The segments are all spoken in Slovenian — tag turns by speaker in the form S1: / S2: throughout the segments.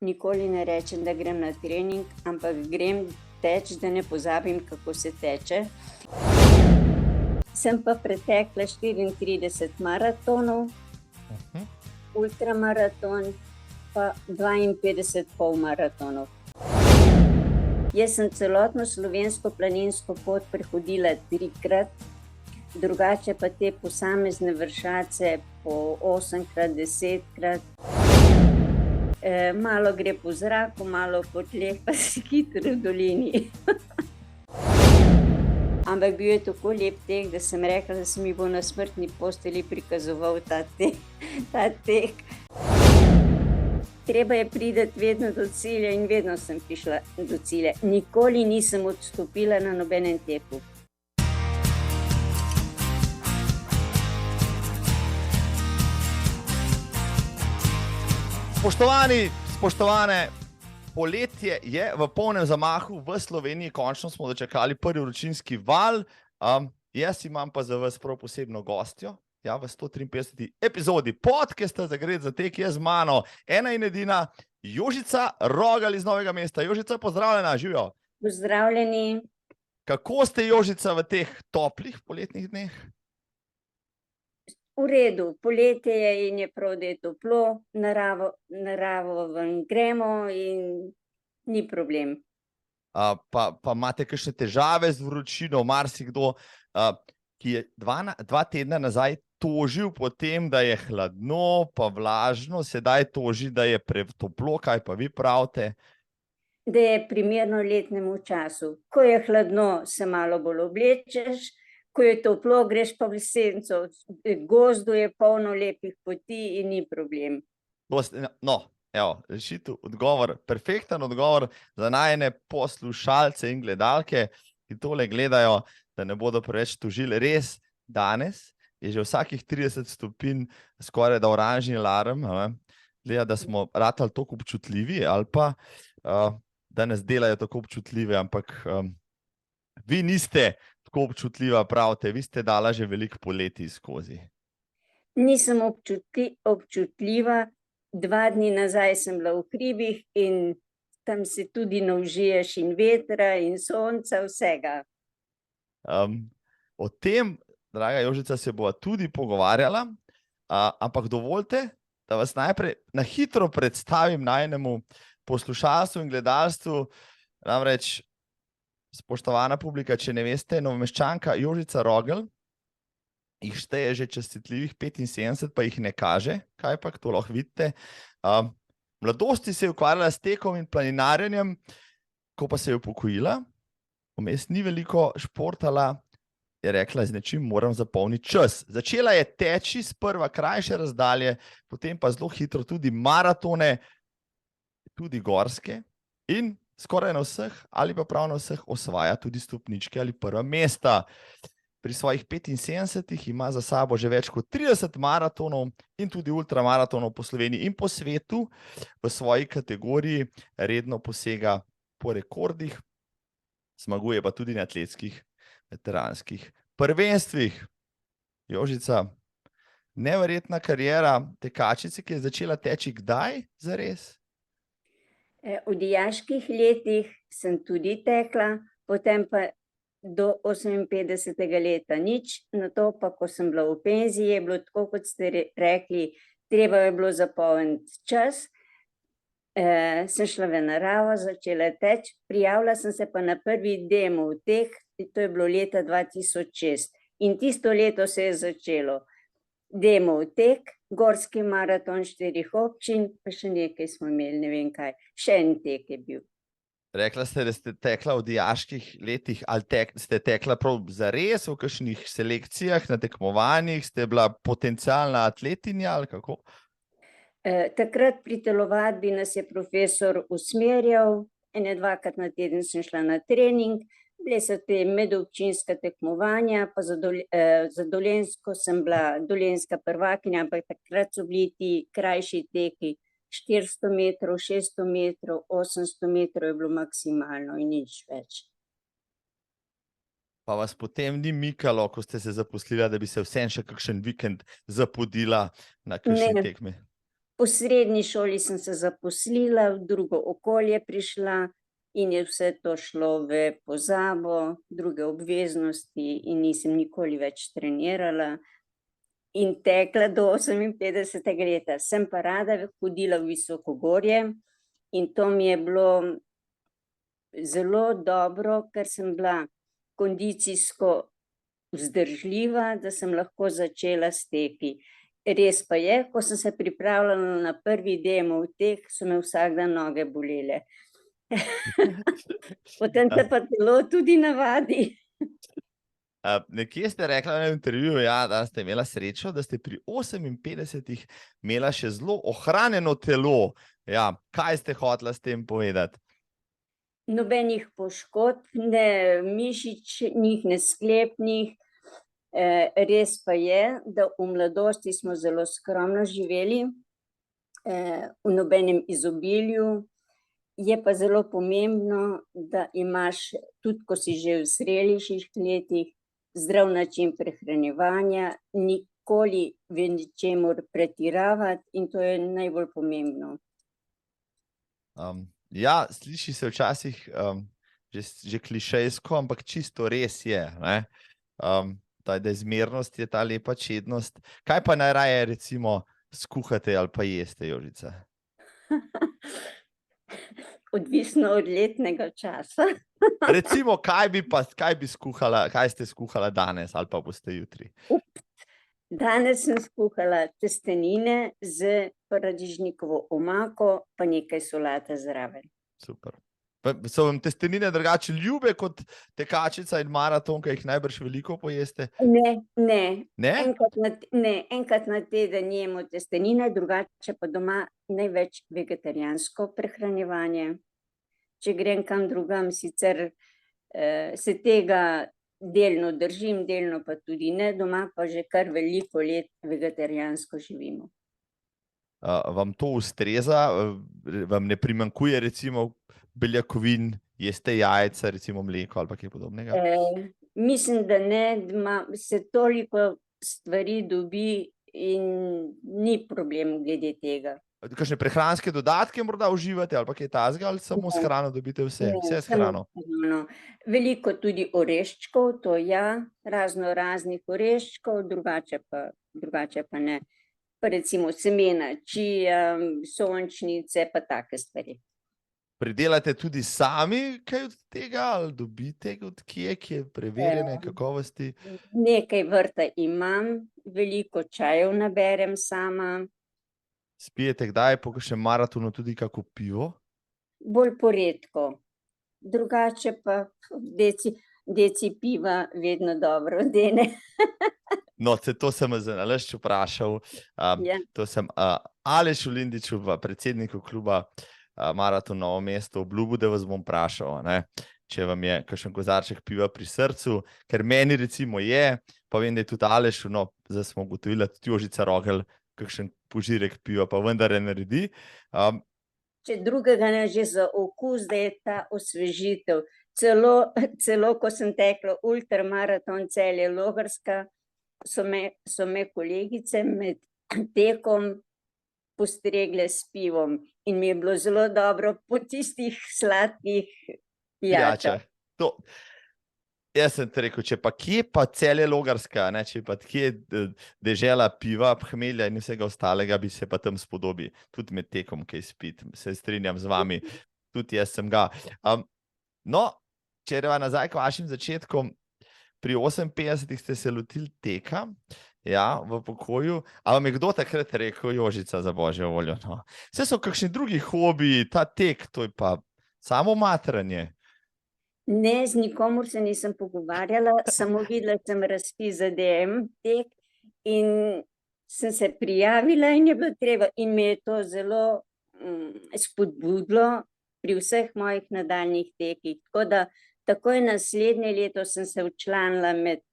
S1: nikoli ne rečem, da grem na trening, ampak grem teč, da ne pozabim, kako se teče. Sem pa pretekla 34 maratonov, ultramaraton, pa 52 polmaratonov. Jaz sem celotno slovensko planinsko pot prehodila 3-krat, drugače pa te posamezne vršace po 8-krat, 10-krat. Malo gre po zraku, malo po tleh, pa si hitro v dolini. Ampak bil je tako lep tek, da sem rekla, da se mi bo na smrtni postelji prikazoval ta tek. Treba je priti vedno do cilja in vedno sem prišla do cilja. Nikoli nisem odstopila na nobenem teku.
S2: Spoštovani, spoštovane, poletje je v polnem zamahu v Sloveniji, končno smo dočakali prvi vročinski val. Jaz imam pa za vas prav posebno gostjo. Ja, v 153. epizodi podcasta Zagret za tek je z mano ena in edina Jožica Rogelj iz Novega mesta. Jožica, pozdravljena, živijo.
S1: Pozdravljeni.
S2: Kako ste, Jožica, v teh toplih poletnih dneh?
S1: V redu, poletje je in je prav, da je toplo, naravo ven gremo in ni problem.
S2: Pa imate kakšne težave z vročino? Marsikdo, ki je dva tedna nazaj tožil po tem, da je hladno pa vlažno, sedaj toži, da je pretoplo. Kaj pa vi pravite?
S1: Da je primerno letnemu času. Ko je hladno, se malo bolj oblečeš, ko je toplo, greš pa v senco. Gozdu je polno lepih poti in ni problem.
S2: No, evo, rešitev, odgovor, perfekten odgovor za najine poslušalce in gledalke, ki tole gledajo, da ne bodo preveč tožili. Res, danes je že vsakih 30 stopinj skoraj da oranžni alarm, gleda, da smo ratali toliko občutljivi ali pa, da nas delajo tako občutljive, ampak vi niste tako občutljiva, pravite, vi ste dala že veliko poletij skozi.
S1: Nisem občutljiva, 2 dni nazaj sem bila v hribih in tam se tudi navžiješ in vetra in sonca, vsega.
S2: O tem, draga Jožica, se bova tudi pogovarjala, ampak dovolite, da vas najprej na hitro predstavim najinemu poslušalstvu in gledalstvu. Namreč, spoštovana publika, če ne veste, Novomeščanka Jožica Rogelj jih šteje že častitljivih 75, pa jih ne kaže, kajpak, to lahko vidite. V mladosti se je ukvarjala s tekom in planinarjenjem, ko pa se je upokojila, vmes ni veliko športala, je rekla, z nečim moram zapolniti čas. Začela je teči sprva krajše razdalje, potem pa zelo hitro tudi maratone, tudi gorske, in skoraj na vseh ali pa prav na vseh osvaja tudi stopničke ali prva mesta. Pri svojih 75 ima za sabo že več kot 30 maratonov in tudi ultramaratonov po Sloveniji in po svetu. V svoji kategoriji redno posega po rekordih, zmaguje pa tudi na atletskih veteranskih prvenstvih. Jožica, neverjetna kariera tekačice, ki je začela teči kdaj zares?
S1: V dijaških letih sem tudi tekla, potem pa do 58. leta nič, nato pa, ko sem bila v penziji, je bilo tako, kot ste rekli, treba je bilo zapolniti čas. Sem šla v naravo, začela teči, prijavila sem se pa na prvi demo tek, to je bilo leta 2006. In tisto leto se je začelo. Demo tek, gorski maraton 4 občin, pa še nekaj smo imeli, ne vem kaj, še en tek je bil.
S2: Rekla ste, da ste tekla v dijaških letih, ali ste tekla prav zares v kakšnih selekcijah, na tekmovanjih, ste bila potencialna atletinja ali kako?
S1: Takrat pri telovadbi nas je profesor usmerjal, 1-2krat na teden sem šla na trening, bile so te medobčinska tekmovanja, pa za Dolenjsko sem bila dolenjska prvakinja, ampak takrat so bili ti krajši teki, 400 metrov, 600 metrov, 800 metrov je bilo maksimalno in nič več.
S2: Pa vas potem ni mikalo, ko ste se zaposlila, da bi se vsem še kakšen vikend zapodila na kakšni tekmi?
S1: Po srednji šoli sem se zaposlila, v drugo okolje prišla in je vse to šlo v pozabo, druge obveznosti in nisem nikoli več trenirala in tekla do 58. leta. Sem pa rada hodila v visokogorje in to mi je bilo zelo dobro, ker sem bila kondicijsko vzdržljiva, da sem lahko začela s teki. Res pa je, ko sem se pripravljala na prvi demo tek, so me vsak dan noge bolele. Potem te pa telo tudi navadi.
S2: Nekje ste rekla na intervjuju, ja, da ste imela srečo, da ste pri 58 imela še zelo ohranjeno telo. Ja, kaj ste hotela s tem povedati?
S1: Nobenih poškodb, ne mišičnih, ne sklepnih. Res pa je, da v mladosti smo zelo skromno živeli, v nobenem izobilju. Je pa zelo pomembno, da imaš, tudi ko si že v zrelejših letih, zdrav način prehranjevanja, nikoli v ničemur pretiravati in to je najbolj pomembno.
S2: Ja, sliši se včasih že klišejsko, ampak čisto res je, ne? Da je zmernost, je ta lepa čednost. Kaj pa najraje recimo skuhate ali pa jeste, Jožica?
S1: Odvisno od letnega časa.
S2: Recimo, kaj bi skuhala, kaj ste skuhala danes ali pa boste jutri?
S1: Danes sem skuhala testenine z paradižnikovo omako, pa nekaj solate zraven.
S2: Super. So vam testenine drugače ljube kot tekačica in maratonka, jih najbrž veliko pojeste?
S1: Ne.
S2: Ne?
S1: Enkrat na teden jemo testenine, drugače pa doma največ vegetarijansko prehranjevanje. Če grem kam drugam, sicer se tega delno držim, delno pa tudi ne, doma pa že kar veliko let vegetarijansko živimo.
S2: Vam to ustreza? Vam ne primanjkuje recimo beljakovin, jeste jajca, recimo mleko ali pa kaj podobnega?
S1: Mislim, da ne, se toliko stvari dobi in ni problem glede tega.
S2: Kakšne prehranske dodatke morda uživate ali pa kaj takega, ali samo s hrano dobite vse? Vse s hrano?
S1: Veliko tudi oreščkov, to ja, raznih oreščkov, drugače pa ne. Pa recimo semena čija, sončnice, pa take stvari.
S2: Pridelate tudi sami kaj od tega ali dobite od kje, ki je preverjene kakovosti?
S1: Nekaj vrta imam, veliko čajev naberem sama.
S2: Spijete kdaj po kakšnem maratonu tudi kako pivo?
S1: Bolj poredko. Drugače pa deci piva vedno dobro dene.
S2: No, to sem zanalašč vprašal. To sem Alešu Lindiču, predsedniku kluba Maraton Novo mesto, obljubil, da vas bom vprašal, ne, če vam je kakšen kozarček piva pri srcu, ker meni recimo je, pa vem, da je tudi Alešu, no, zdaj smo ugotovili, tudi Jožica Rogelj, kakšen požirek piva pa vendar naredi.
S1: Če drugega ne, že za okus, da je ta osvežitev. Celo ko sem tekla ultramaraton Celje-Logarska, so me kolegice med tekom postregle s pivom in mi je bilo zelo dobro po tistih sladkih pijačah.
S2: Jaz sem te rekel, če pa kje pa Celje-Logarska, če pa kje dežela piva, hmelja in vsega ostalega, bi se pa tam spodobi. Tudi med tekom kaj spiti, se strinjam z vami. Tudi jaz sem ga. No, če greva nazaj k vašim začetkom, pri 58 ste se lotili teka, ja, v pokoju. A vam je kdo takrat rekel, Jožica, za božjo voljo? No. Vse so kakšni drugi hobiji, ta tek, to je pa samo matranje.
S1: Ne, z nikomur se nisem pogovarjala, samo videla sem razpis za DM tek in sem se prijavila in je bilo treba. In me je to zelo spodbudilo pri vseh mojih nadaljnjih tekih. Tako da takoj naslednje leto sem se včlanila med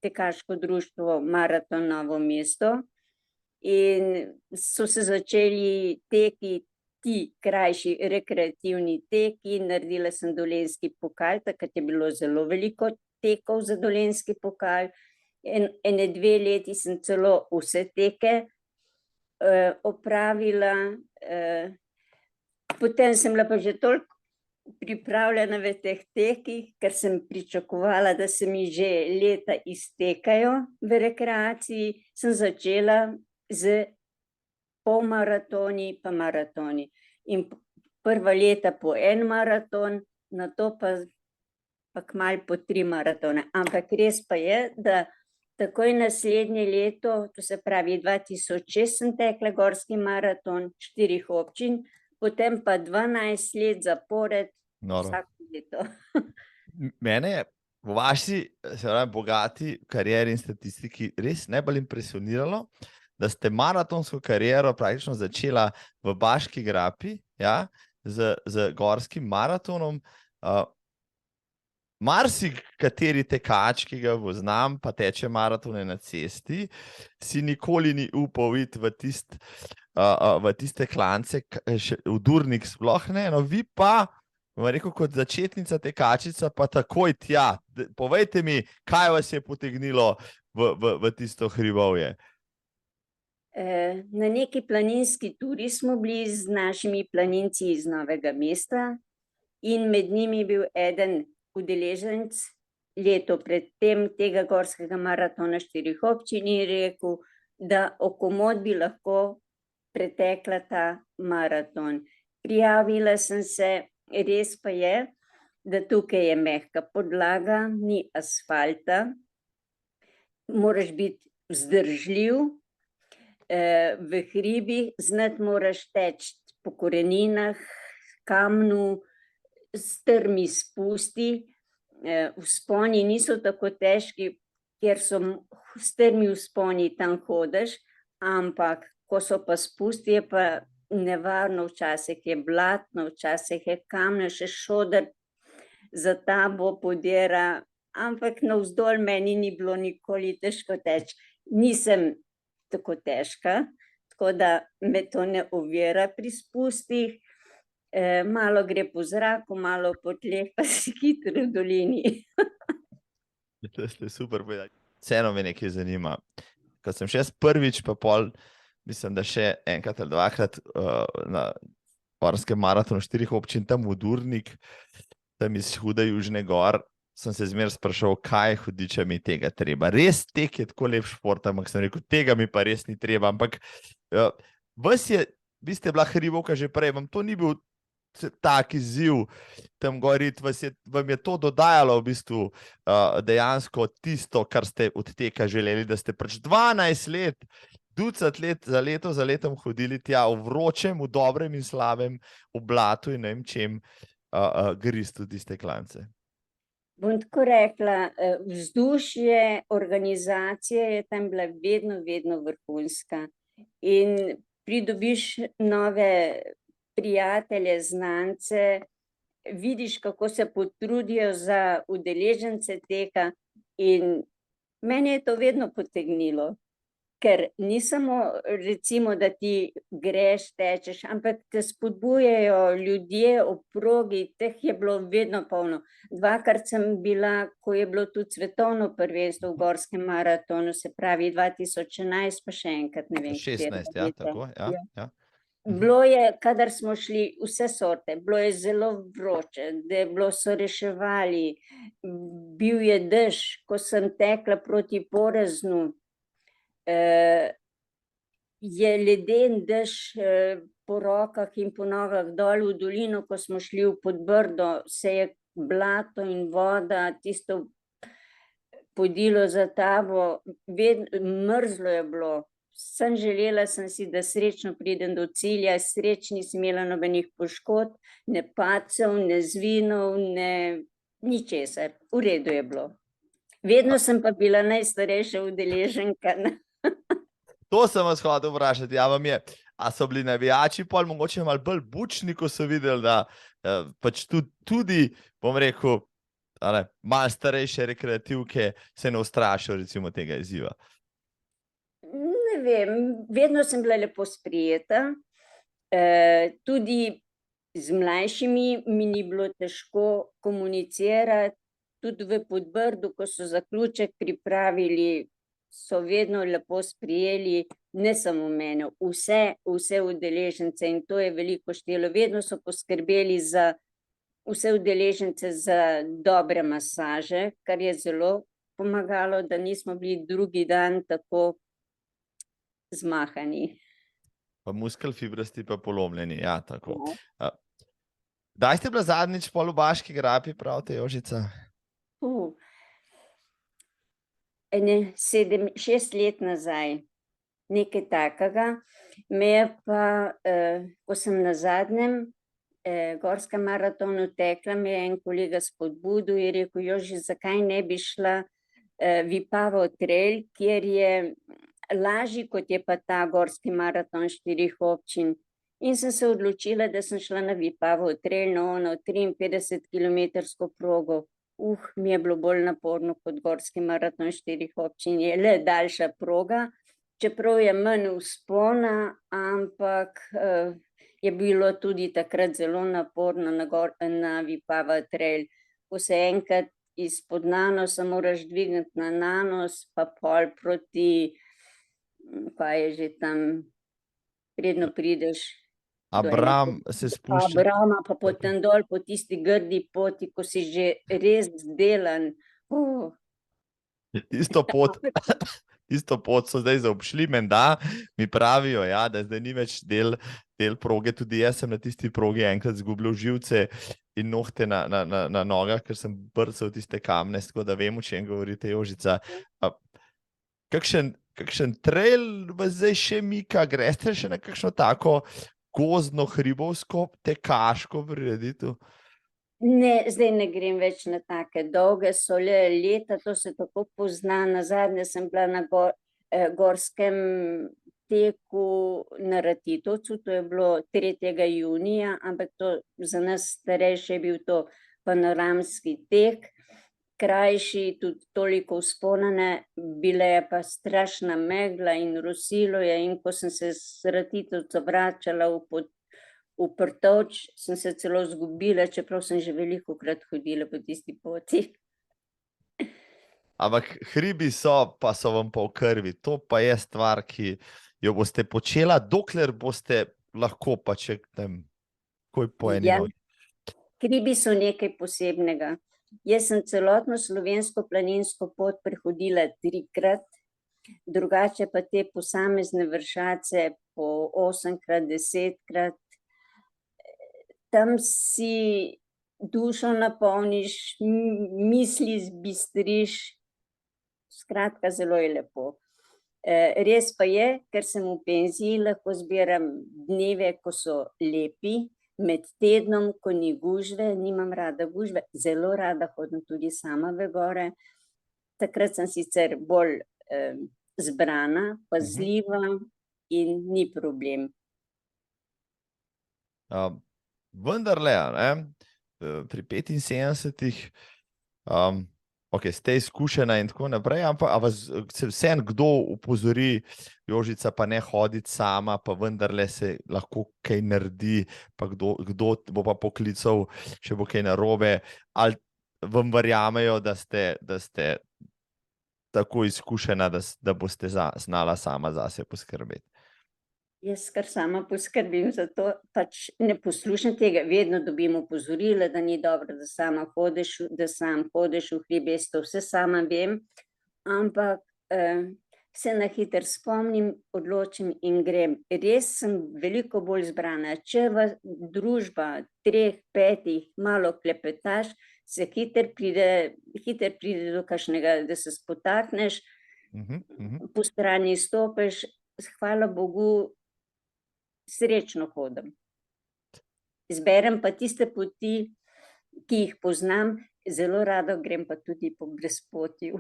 S1: tekaško društvo Maraton Novo mesto in so se začeli teki, ti krajši rekreativni teki, naredila sem dolenjski pokal, takrat je bilo zelo veliko tekov za dolenjski pokal. Ene 2 leti sem celo vse teke opravila, potem sem bila pa že toliko pripravljena v teh tekih, ker sem pričakovala, da se mi že leta iztekajo v rekreaciji, sem začela z polmaratoni pa maratoni. In prva leta po en maraton, nato pa kmalu po 3 maratone. Ampak res pa je, da takoj naslednje leto, to se pravi 2006 sem tekla gorski maraton 4 občin, potem pa 12 let zapored,
S2: Noro.
S1: vsako leto.
S2: Mene je v vaši, se pravi, bogati karieri in statistiki res najbolj impresioniralo, da ste maratonsko kariero praktično začela v Baški grapi, ja, z gorskim maratonom. Marsikateri tekač, ki ga poznam, pa teče maratone na cesti, si nikoli ni upal iti v tiste klance, v Durnik sploh ne, no vi pa, bom rekel, kot začetnica tekačica, pa takoj tja. Povejte mi, kaj vas je potegnilo v tisto hribovje?
S1: Na neki planinski turi smo bili z našimi planinci iz Novega mesta in med njimi je bil eden udeleženec leto predtem tega gorskega maratona 4 občin in rekel, da okomot bi lahko pretekla ta maraton. Prijavila sem se, res pa je, da tukaj je mehka podlaga, ni asfalta, moraš biti vzdržljiv, v hribih, znati moraš teči po koreninah, kamnu, strmi spusti. Vzponi niso tako težki, ker so strmi vzponi, tam hodiš, ampak ko so pa spusti, je pa nevarno, včasih je blatno, včasih je kamne, še šoder za tabo podira, ampak navzdol meni ni bilo nikoli težko teči. Nisem tako težka, tako da me to ne ovira pri spustih. Malo gre po zraku, malo po tleh, pa si hitro v dolini.
S2: To ste super povedali. Vseeno me nekaj zanima. Ko sem še prvič, pa pol, mislim, da še enkrat ali dvakrat na gorskem maratonu 4 občin, tam v Durnik, tam iz Hude Južne Gor, sem se zmeraj sprašal, kaj hudiča mi tega treba. Res tek je tako lep šport, ampak sem rekel, tega mi pa res ni treba. Ampak vi ste bila hribovka že prej, vam to ni bil tak izziv tam gorit, vam je to dodajalo v bistvu dejansko tisto, kar ste od teka želeli, da ste pač 12 let, ducat let za letom hodili tja v vročem, v dobrem in slabem, v blatu in ne vem čem, gristu tiste klance.
S1: Bom tako rekla, vzdušje, organizacija je tam bila vedno vrhunska in pridobiš nove prijatelje, znance, vidiš, kako se potrudijo za udeležence teka in mene je to vedno potegnilo, ker ni samo recimo, da ti greš, tečeš, ampak te spodbujajo ljudje ob progi, teh je bilo vedno polno. Dvakrat sem bila, ko je bilo tudi svetovno prvenstvo v gorskem maratonu, se pravi 2011, pa še enkrat, ne vem.
S2: 16, ja, tako, ja.
S1: Bilo je, kadar smo šli, vse sorte, bilo je zelo vroče, so reševali, bil je dež, ko sem tekla proti Poreznu, je leden dež po rokah in po nogah dol v dolino, ko smo šli v Podbrdo, se je blato in voda, tisto podilo za tabo, mrzlo je bilo. Želela sem si, da srečno pridem do cilja, sreč nisem imela nobenih poškodb, ne padcev, ne zvinov, ne ničesar, v redu je bilo. Vedno sem pa bila najstarejša udeleženka.
S2: To sem vas hotel vprašati, a so bili navijači pol mogoče malo bolj bučni, ko so videli, da pač tudi, bom rekel, malo starejše rekreativke se ne ustrašijo recimo tega izziva?
S1: Ne vem, vedno sem bila lepo sprijeta, tudi z mlajšimi mi ni bilo težko komunicirati, tudi v Podbrdu, ko so zaključek pripravili, so vedno lepo sprijeli, ne samo mene, vse udeležence in to je veliko štelo. Vedno so poskrbeli za vse udeležence za dobre masaže, kar je zelo pomagalo, da nismo bili drugi dan tako zmahani.
S2: Pa muskelfibrasti pa polomljeni, ja, tako. Kdaj ste bila zadnjič pol v Baški grapi, pravite, Jožica?
S1: 6 let nazaj, nekaj takega. Me je pa, ko sem na zadnjem gorskem maratonu tekla, me je en kolega spodbudil in je rekel, Joži, zakaj ne bi šla Vipavo trail, kjer je lažji, kot je pa ta gorski maraton 4 občin. In sem se odločila, da sem šla na Vipavo trail, na ono 53-kilometrsko progo. Mi je bilo bolj naporno kot gorski maraton 4 občin, je le daljša proga, čeprav je manj vzpona, ampak je bilo tudi takrat zelo naporno na Vipava trail. Ko se enkrat izpod Nanosa moraš dvigniti na Nanos, pa pol proti, kaj je že tam, predno prideš.
S2: Abram se spušča.
S1: Abrama, pa potem dol po tisti grdi poti, ko si že res zdelan.
S2: Tisto pot so zdaj zaobšli, menda mi pravijo, ja, da zdaj ni več del proge. Tudi jaz sem na tisti progi enkrat izgubljal živce in nohte na nogah, ker sem brcal tiste kamne, tako da vem, o čem govorite, Jožica. Kakšen trail vas zdaj še mika? Greste še na kakšno tako gozdno, hribovsko, tekaško prireditev?
S1: Ne, zdaj ne grem več na take dolge, so le leta, to se tako pozna. Nazadnje sem bila na gorskem teku na Ratitovcu, to je bilo 3. junija, ampak to za nas starejše je bil to panoramski tek, krajši, tudi toliko vzpona ne, bila je pa strašna megla in rosilo je, in ko sem se z Ratitovca vračala v Prtovč, sem se celo zgubila, čeprav sem že velikokrat hodila po tisti poti.
S2: Ampak hribi so, pa so vam pa v krvi. To pa je stvar, ki jo boste počela, dokler boste lahko, pa če takoj po eni nogi.
S1: Hribi so nekaj posebnega. Jaz sem celotno slovensko planinsko pot prehodila 3-krat, drugače pa te posamezne vršace po 8-krat, 10-krat. Tam si dušo napolniš, misli zbistriš, skratka, zelo je lepo. Res pa je, ker sem v penziji, lahko zbiram dneve, ko so lepi, med tednom, ko ni gužve, nimam rada gužve, zelo rada hodim tudi sama v gore. Takrat sem sicer bolj zbrana, pazljiva in ni problem.
S2: Vendarle, pri 75, ste izkušena in tako naprej, ampak vas vseeno kdo opozori, Jožica, pa ne hoditi sama, pa vendarle se lahko kaj naredi, pa kdo bo pa poklical, če bo kaj narobe, ali vam verjamejo, da ste tako izkušena, da boste znala sama zase poskrbeti?
S1: Jaz kar sama poskrbim za to, pač ne poslušam tega, vedno dobim opozorila, da ni dobro, da sam hodiš v hribe, jaz to vse sama vem, ampak se na hitro spomnim, odločim in grem. Res sem veliko bolj zbrana, če družba 3-5 malo klepetaš, se hitro pride do kakšnega, da se spotakneš, po strani stopiš, hvala Bogu, srečno hodim. Zberem pa tiste poti, ki jih poznam, zelo rada grem pa tudi po brezpotju.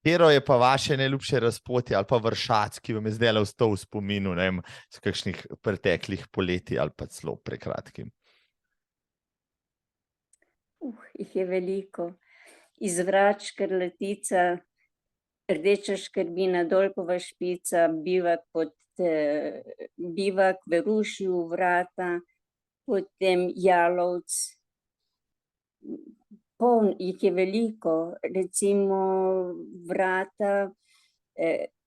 S2: Katero je pa vaše najljubše razpotje ali pa vršac, ki vam je zdaj ostal v spominu, ne vem, z kakšnih preteklih poletij ali pa celo prekratkim?
S1: Jih je veliko. Iz Vrač, Škrlatica, Rdeča Škrbina, Dolgova Špica, bivak v Rušju, Vrata, potem Jalovec. Jih je veliko, recimo Vrata,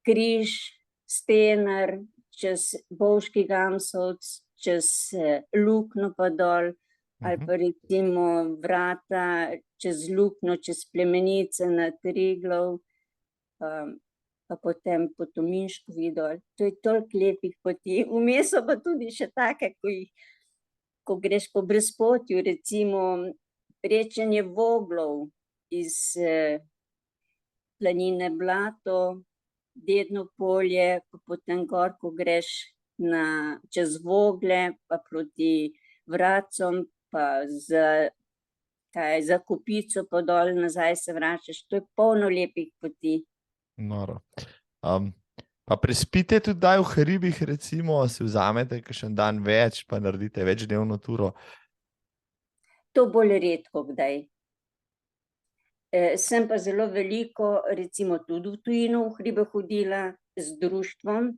S1: Križ, Stenar, čez Bovški Gamsovc, čez Lukno pa dol, ali pa recimo Vrata čez Lukno, čez Plemenice na Triglav, pa potem po Tominškovi dol. To je toliko lepih poti. Vmes so pa tudi še take, ko greš po brezpotju, recimo prečenje Voglov iz planine Blato, Dedno polje, pa potem gor, ko greš čez Vogle, pa proti Vracom, pa za Kopico pa dol nazaj se vračaš. To je polno lepih poti.
S2: Noro. Pa prespite tudi daj v hribih, recimo, si vzamete kakšen dan več, pa naredite večdnevno turo?
S1: To bolj redko kdaj. Sem pa zelo veliko, recimo tudi v tujino v hribe hodila z društvom,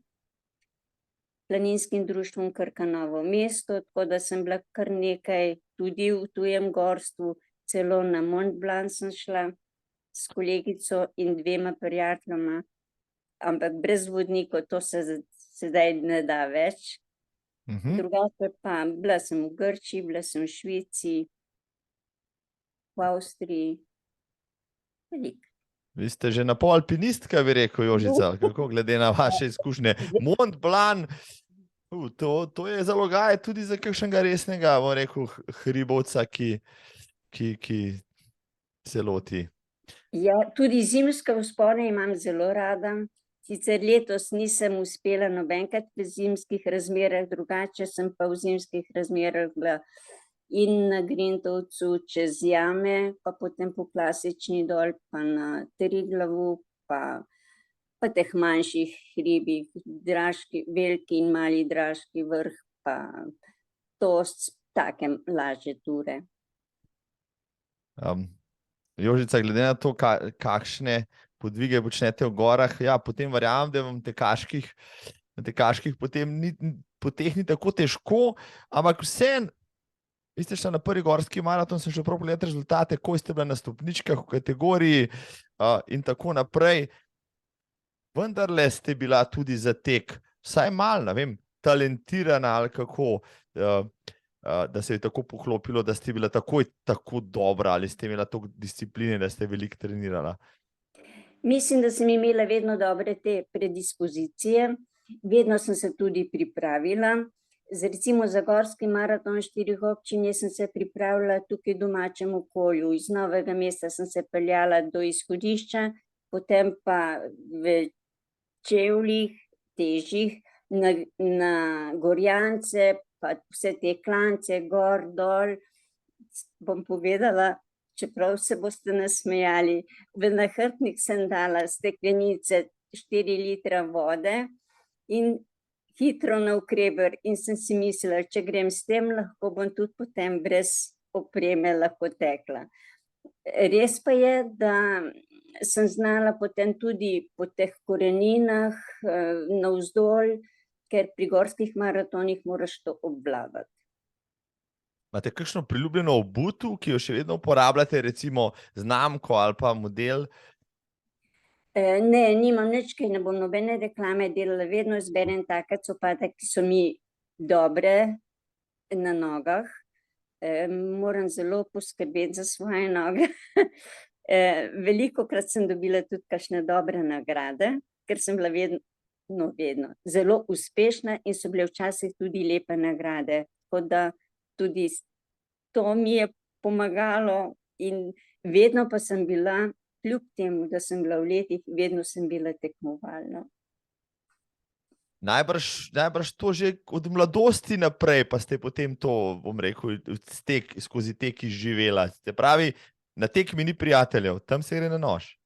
S1: planinskim društvom Krka Novo mesto, tako da sem bila kar nekaj tudi v tujem gorstvu, celo na Mont Blanc sem šla s kolegico in 2 prijateljoma, ampak brez vodnikov to se sedaj ne da več. Drugače pa bila sem v Grčiji, bila sem v Švici, v Avstriji. Veliko.
S2: Vi ste že na pol alpinistka, bi rekel Jožica, kako glede na vaše izkušnje. Mont Blanc, to je zalogaj tudi za kakšnega resnega, bom rekel, hribovca, ki se loti.
S1: Ja, tudi zimske vzpone imam zelo rada. Sicer letos nisem uspela nobenkrat v zimskih razmerah, drugače sem pa v zimskih razmerah bila in na Grintovcu čez jame, pa potem po klasični dol, pa na Triglavu, pa teh manjših hribih, veliki in mali Draški vrh, pa to take lažje ture.
S2: Jožica, glede na to, kakšne podvige počnete v gorah, ja, potem verjamem, da vam na tekaških potem poteh ni tako težko, ampak vseeno, vi ste šla na prvi gorski maraton, sem še prav pogledati rezultate, ko ste bila na stopničkah v kategoriji in tako naprej. Vendarle ste bila tudi za tek, vsaj malo, ne vem, talentirana ali kako, da se je tako poklopilo, da ste bila takoj tako dobra ali ste imela toliko discipline, da ste veliko trenirala?
S1: Mislim, da sem imela vedno dobre te predispozicije, vedno sem se tudi pripravila. Recimo za gorski maraton 4 občin sem se pripravila tukaj v domačem okolju. Iz Novega mesta sem se peljala do izhodišča, potem pa v čevljih, težjih, na Gorjance, pa vse te klance, gor, dol. Bom povedala, čeprav se boste nasmejali, v nahrbtnik sem dala steklenice 4 litra vode in hitro navkreber in sem si mislila, če grem s tem, lahko bom tudi potem brez opreme lahko tekla. Res pa je, da sem znala potem tudi po teh koreninah navzdol, ker pri gorskih maratonih moraš to obvladati.
S2: Imate kakšno priljubljeno obutev, ki jo še vedno uporabljate, recimo znamko ali pa model?
S1: Ne, nimam nič, kaj ne bom nobene reklame delala, vedno izberem take copate, ki so mi dobre na nogah. Moram zelo poskrbeti za svoje noge. Velikokrat sem dobila tudi kakšne dobre nagrade, ker sem bila vedno zelo uspešna in so bile včasih tudi lepe nagrade. Tako da tudi to mi je pomagalo in vedno pa sem bila, kljub temu, da sem bila v letih, vedno sem bila tekmovalna.
S2: Najbrž to že od mladosti naprej, pa ste potem to, bom rekel, skozi tek izživela. Se pravi, na tekmi ni prijateljev, tam se gre na nož.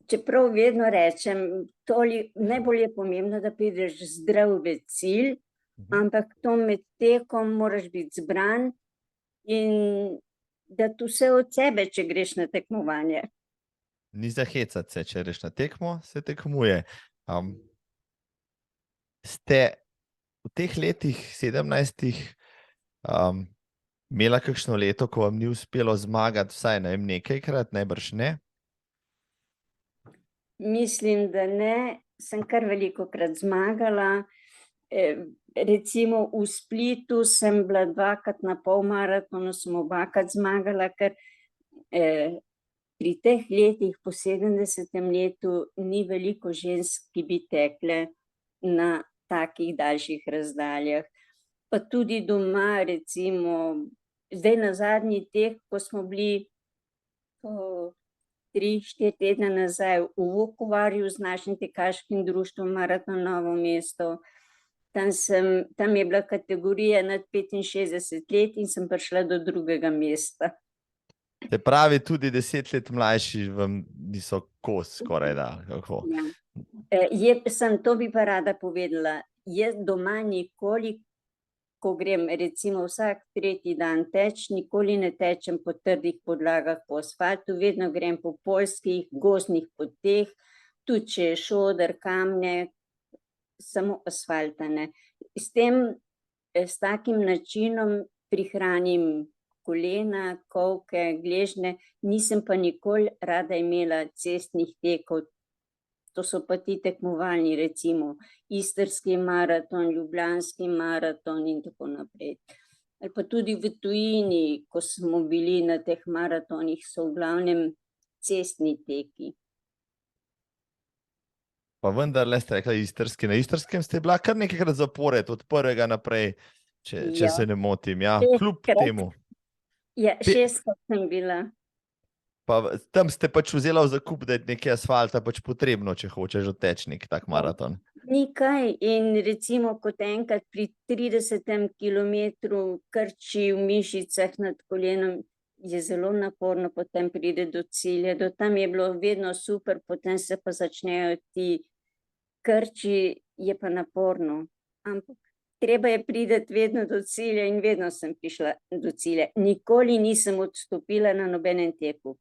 S1: Čeprav vedno rečem, najbolj je pomembno, da prideš zdrav v cilj, ampak to med tekom moraš biti zbran in da tu vse od sebe, če greš na tekmovanje.
S2: Ni za hecati se, če greš na tekmo, se tekmuje. Ste v teh letih 17 imela kakšno leto, ko vam ni uspelo zmagati vsaj nekajkrat, najbrž ne?
S1: Mislim, da ne. Sem kar velikokrat zmagala. Recimo v Splitu sem bila 2-krat na polmaratonu, sem obakrat zmagala, ker pri teh letih, po 70. letu, ni veliko žensk, ki bi tekle na takih daljših razdaljah. Pa tudi doma, recimo, zdaj na zadnji tek, ko smo bili 3-4 tedne nazaj v Vukovarju z našim tekaškim društvom Maraton Novo mesto. Tam je bila kategorija nad 65 let in sem prišla do 2. mesta.
S2: Se pravi, tudi 10 let mlajši vam niso kos skoraj da. Kako?
S1: Ja. To bi pa rada povedala. Jaz doma nikoli, ko grem recimo vsak 3. dan teč, nikoli ne tečem po trdih podlagah, po asfaltu, vedno grem po poljskih, gozdnih poteh, tudi če je šoder, kamne, samo asfalta ne. S takim načinom prihranim kolena, kolke, gležnje, nisem pa nikoli rada imela cestnih tekov. To so pa ti tekmovalni, recimo istrski maraton, ljubljanski maraton in tako naprej. Ali pa tudi v tujini, ko smo bili na teh maratonih, so v glavnem cestni teki.
S2: Pa vendarle ste rekla istrski. Na istrskem ste bila kar nekajkrat zapored, od 1. naprej, če se ne motim. Ja, kljub temu.
S1: Ja, 6-krat sem bila.
S2: Pa tam ste pač vzela v zakup, da je nekaj asfalta pač potrebno, če hočeš odteči nek tak maraton.
S1: Ni kaj. In recimo, kot enkrat pri 30. kilometru krči v mišicah nad kolenom, je zelo naporno, potem pride do cilja. Do tam je bilo vedno super, potem se pa začnejo ti krči, je pa naporno. Ampak treba je priti vedno do cilja in vedno sem prišla do cilja. Nikoli nisem odstopila na nobenem teku.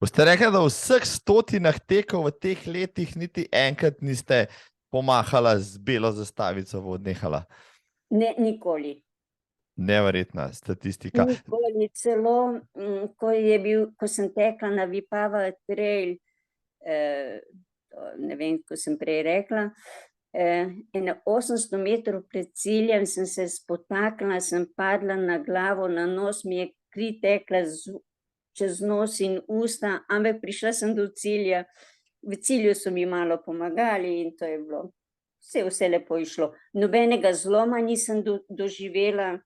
S2: Boste rekli, da v vseh 100 tekov v teh letih niti enkrat niste pomahala z belo zastavico v odnehala?
S1: Ne, nikoli.
S2: Neverjetna statistika.
S1: Nikoli, celo ko sem tekla na Vipava trail, ne vem, ko sem prej rekla, 800 metrov pred ciljem sem se spotaknila, sem padla na glavo, na nos mi je kri tekla čez nos in usta, ampak prišla sem do cilja. V cilju so mi malo pomagali in to je bilo vse lepo išlo. Nobenega zloma nisem doživela,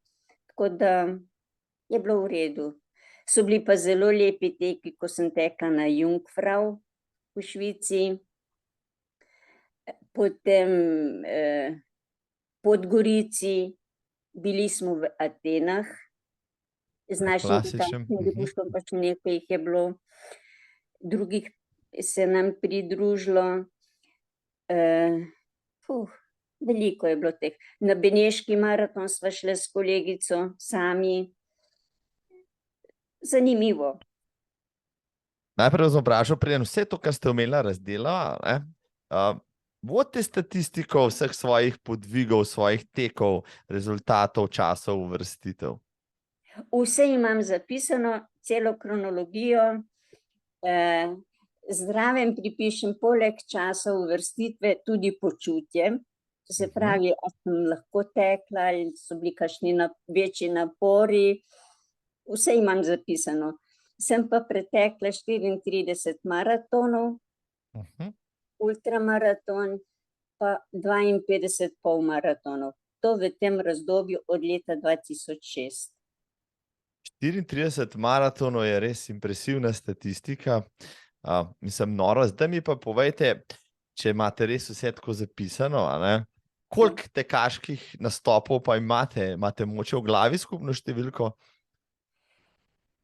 S1: tako da je bilo v redu. So bili pa zelo lepi teki, ko sem tekla na Jungfrau v Švici, potem Podgorici, bili smo v Atenah, z našim tekaškim društvom, pa še nekaj jih je bilo, drugih se nam pridružilo. Veliko je bilo teh. Na Beneški maraton sva šla s kolegico sami. Zanimivo.
S2: Najprej vas vprašal, preden vse to, kar ste omenila, razdelala, vodite statistiko vseh svojih podvigov, svojih tekov, rezultatov, časov, uvrstitev?
S1: Vse imam zapisano, celo kronologijo. Zraven pripišem poleg časa uvrstitve tudi počutje. To se pravi, ali sem lahko tekla, ali so bili kakšni večji napori. Vse imam zapisano. Sem pa pretekla 34 maratonov, ultramaraton, pa 52 polmaratonov. To v tem razdobju od leta 2006.
S2: 34 maratonov je res impresivna statistika. Mislim, noro. Zdaj mi pa povejte, če imate res vse tako zapisano, koliko tekaških nastopov pa imate? Imate mogoče v glavi skupno številko?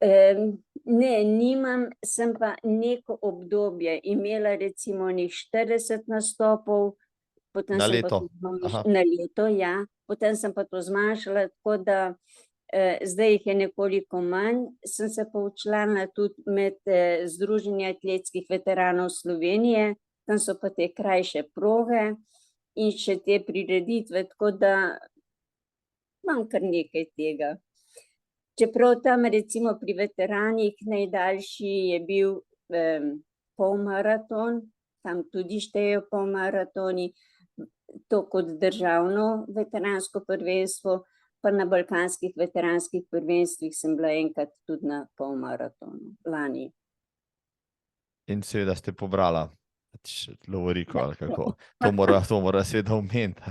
S1: Ne, nimam, sem pa neko obdobje imela recimo 40 nastopov,
S2: na leto?
S1: Na leto, ja. Potem sem pa to zmanjšala, tako da zdaj jih je nekoliko manj. Sem se pa včlanila tudi med Združenje atletskih veteranov Slovenije, tam so pa te krajše proge in še te prireditve, tako da imam kar nekaj tega. Čeprav tam recimo pri veteranih najdaljši je bil polmaraton, tam tudi štejejo polmaratoni, to kot državno veteransko prvenstvo, pa na balkanskih veteranskih prvenstvih sem bila enkrat tudi na polmaratonu lani.
S2: In seveda ste pobrala lovoriko ali kako. To mora seveda omeniti.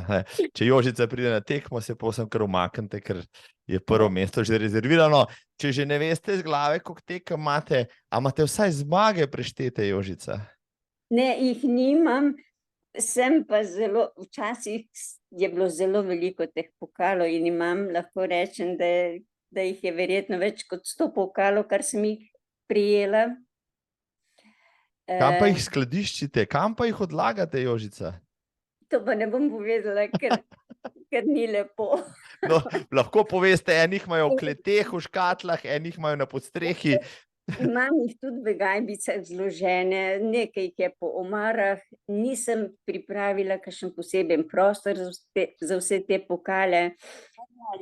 S2: Če Jožica pride na tekmo, se povsem kar umaknite, ker je prvo mesto že rezervirano. Če že ne veste z glave, koliko tekem imate, a imate vsaj zmage preštete, Jožica?
S1: Ne, jih nimam, sem pa zelo, včasih je bilo zelo veliko teh pokalov in imam, lahko rečem, da jih je verjetno več kot 100 pokalov, kar sem jih prijela.
S2: Kam pa jih skladiščite, kam pa jih odlagate, Jožica?
S1: To pa ne bom povedala, ker ni lepo.
S2: No, lahko poveste, enih imajo v kleteh, v škatlah, enih imajo na podstrehi.
S1: Imam jih tudi v gajbicah zložene, nekaj jih je po omarah, nisem pripravila kakšen poseben prostor za vse te pokale.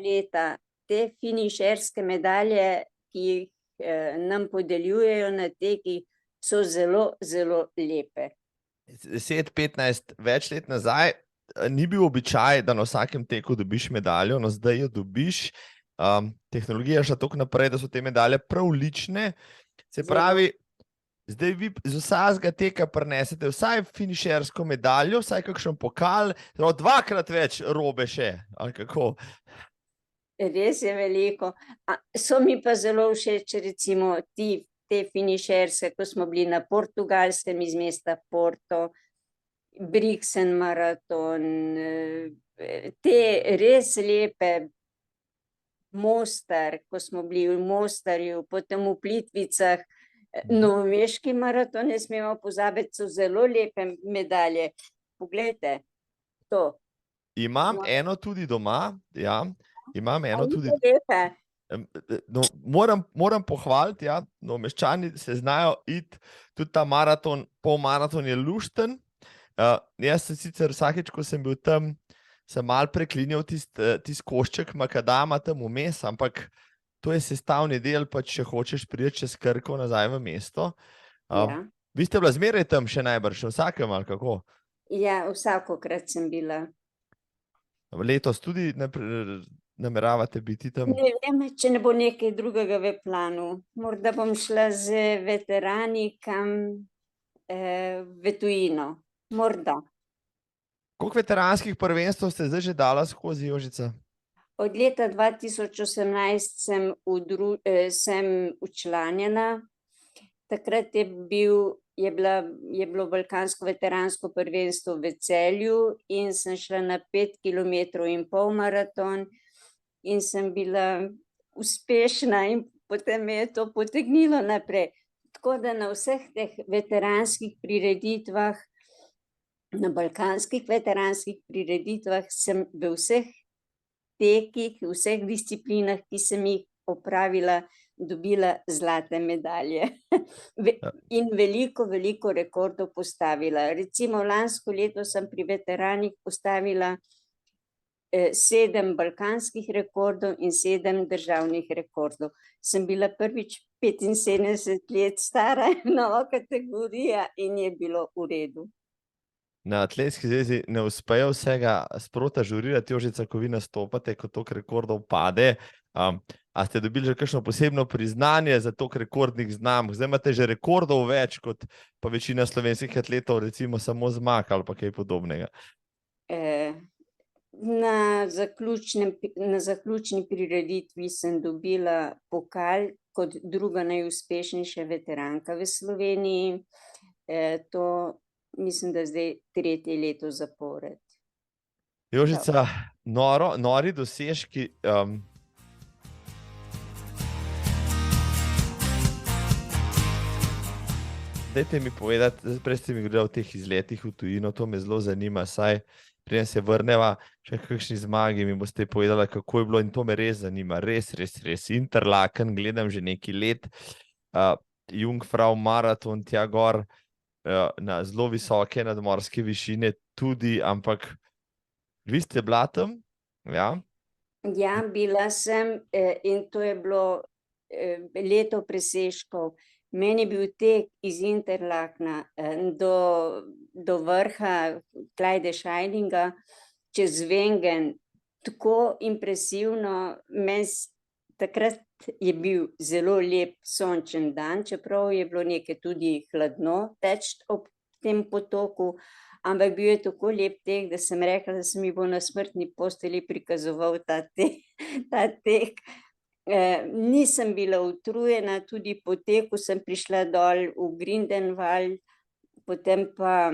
S1: Leta te finišerske medalje, ki jih nam podeljujejo na tekih, so zelo, zelo lepe.
S2: 10-15 več let nazaj ni bil običaj, da na vsakem teku dobiš medaljo, no zdaj jo dobiš. Tehnologija je šla toliko naprej, da so te medalje prav lične. Se pravi, zdaj vi z vsakega teka prinesete vsaj finišersko medaljo, vsaj kakšen pokal, dvakrat več robe še, ali kako?
S1: Res je veliko. So mi pa zelo všeč, recimo, te finišerske, ko smo bili na Portugalskem iz mesta Porto, Brixen maraton, te res lepe, Mostar, ko smo bili v Mostarju, potem v Plitvicah, novomeški maraton, ne smemo pozabiti, so zelo lepe medalje. Poglejte, to.
S2: Imam eno tudi doma, ja, imam eno tudi.
S1: Lepe.
S2: No, moram pohvaliti, ja, no, Meščani se znajo iti, tudi ta maraton, polmaraton je lušten. Jaz sem sicer vsakeč, ko sem bil tam, sem malo preklinjal tisti košček makadama tam vmes, ampak to je sestavni del, pa če hočeš priti čez Krko nazaj v mesto. Vi ste bila zmeraj tam še najbrž, vsakem ali kako? Ja,
S1: vsakokrat sem bila.
S2: Letos tudi nameravate biti tam?
S1: Ne vem, če ne bo nekaj drugega v planu. Morda bom šla z veterani kam v tujino. Morda.
S2: Koliko veteranskih prvenstv ste zdaj že dala skozi, Jožica?
S1: Od leta 2018 sem včlanjena. Takrat je bilo balkansko veteransko prvenstvo v Celju in sem šla na 5,5 km maraton in sem bila uspešna in potem me je to potegnilo naprej. Tako da na vseh teh veteranskih prireditvah, na balkanskih veteranskih prireditvah sem v vseh tekih, v vseh disciplinah, ki sem jih opravila, dobila zlate medalje. In veliko, veliko rekordov postavila. Recimo lansko leto sem pri veteranih postavila 7 balkanskih rekordov in 7 državnih rekordov. Sem bila prvič 75 let stara, nova kategorija in je bilo v redu.
S2: Na Atletski zvezi ne uspejo vsega sproti ažurirati, Jožica, ko vi nastopate, ko toliko rekordov pade. A ste dobili že kakšno posebno priznanje za toliko rekordnih znamk? Zdaj imate že rekordov več kot pa večina slovenskih atletov, recimo samo zmag ali pa kaj podobnega.
S1: Na zaključni prireditvi sem dobila pokal kot druga najuspešnejša veteranka v Sloveniji. To mislim, da zdaj 3. leto zapored.
S2: Jožica, nori dosežki. Dajte mi povedati, prej ste mi govorili o teh izletih v tujino, to me zelo zanima, saj preden se vrneva, še kakšni zmagi mi boste povedala, kako je bilo in to me res zanima, res. Interlaken gledam že nekaj let, Jungfrau maraton tja gor, na zelo visoke nadmorske višine tudi, ampak vi ste bila tam, ja?
S1: Ja, bila sem in to je bilo leto presežkov. Meni je bil tek iz Interlakna do vrha Klajde Šajninga čez Wengen tako impresivno. Takrat je bil zelo lep sončen dan, čeprav je bilo nekaj tudi hladno teči ob tem potoku, ampak bil je tako lep tek, da sem rekla, da se mi bo na smrtni postelji prikazoval ta tek. Nisem bila utrujena, tudi po teku sem prišla dol v Grindenwald, potem pa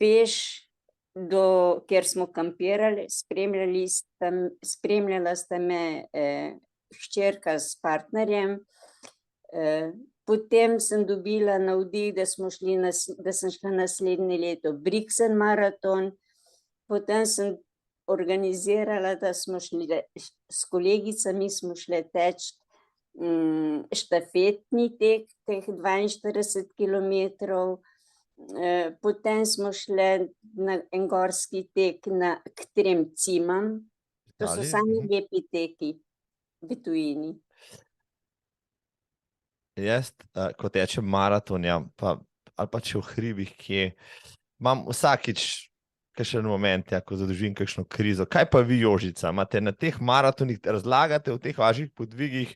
S1: peš, kjer smo kampirali, spremljala sta me hčerka s partnerjem. Potem sem dobila navdih, da sem šla naslednje leto Brixen maraton, potem sem organizirala, da smo šli s kolegicami, smo šle teči štafetni tek, teh 42 kilometrov, potem smo šle na en gorski tek k trem cimam, to so sami lepi teki v tujini.
S2: Jaz, ko tečem maraton, ali pa če v hribih kje, imam vsakič kakšen moment, ko zadožim kakšno krizo. Kaj pa vi, Jožica, imate na teh maratonih, razlagate v teh vaših podvigih,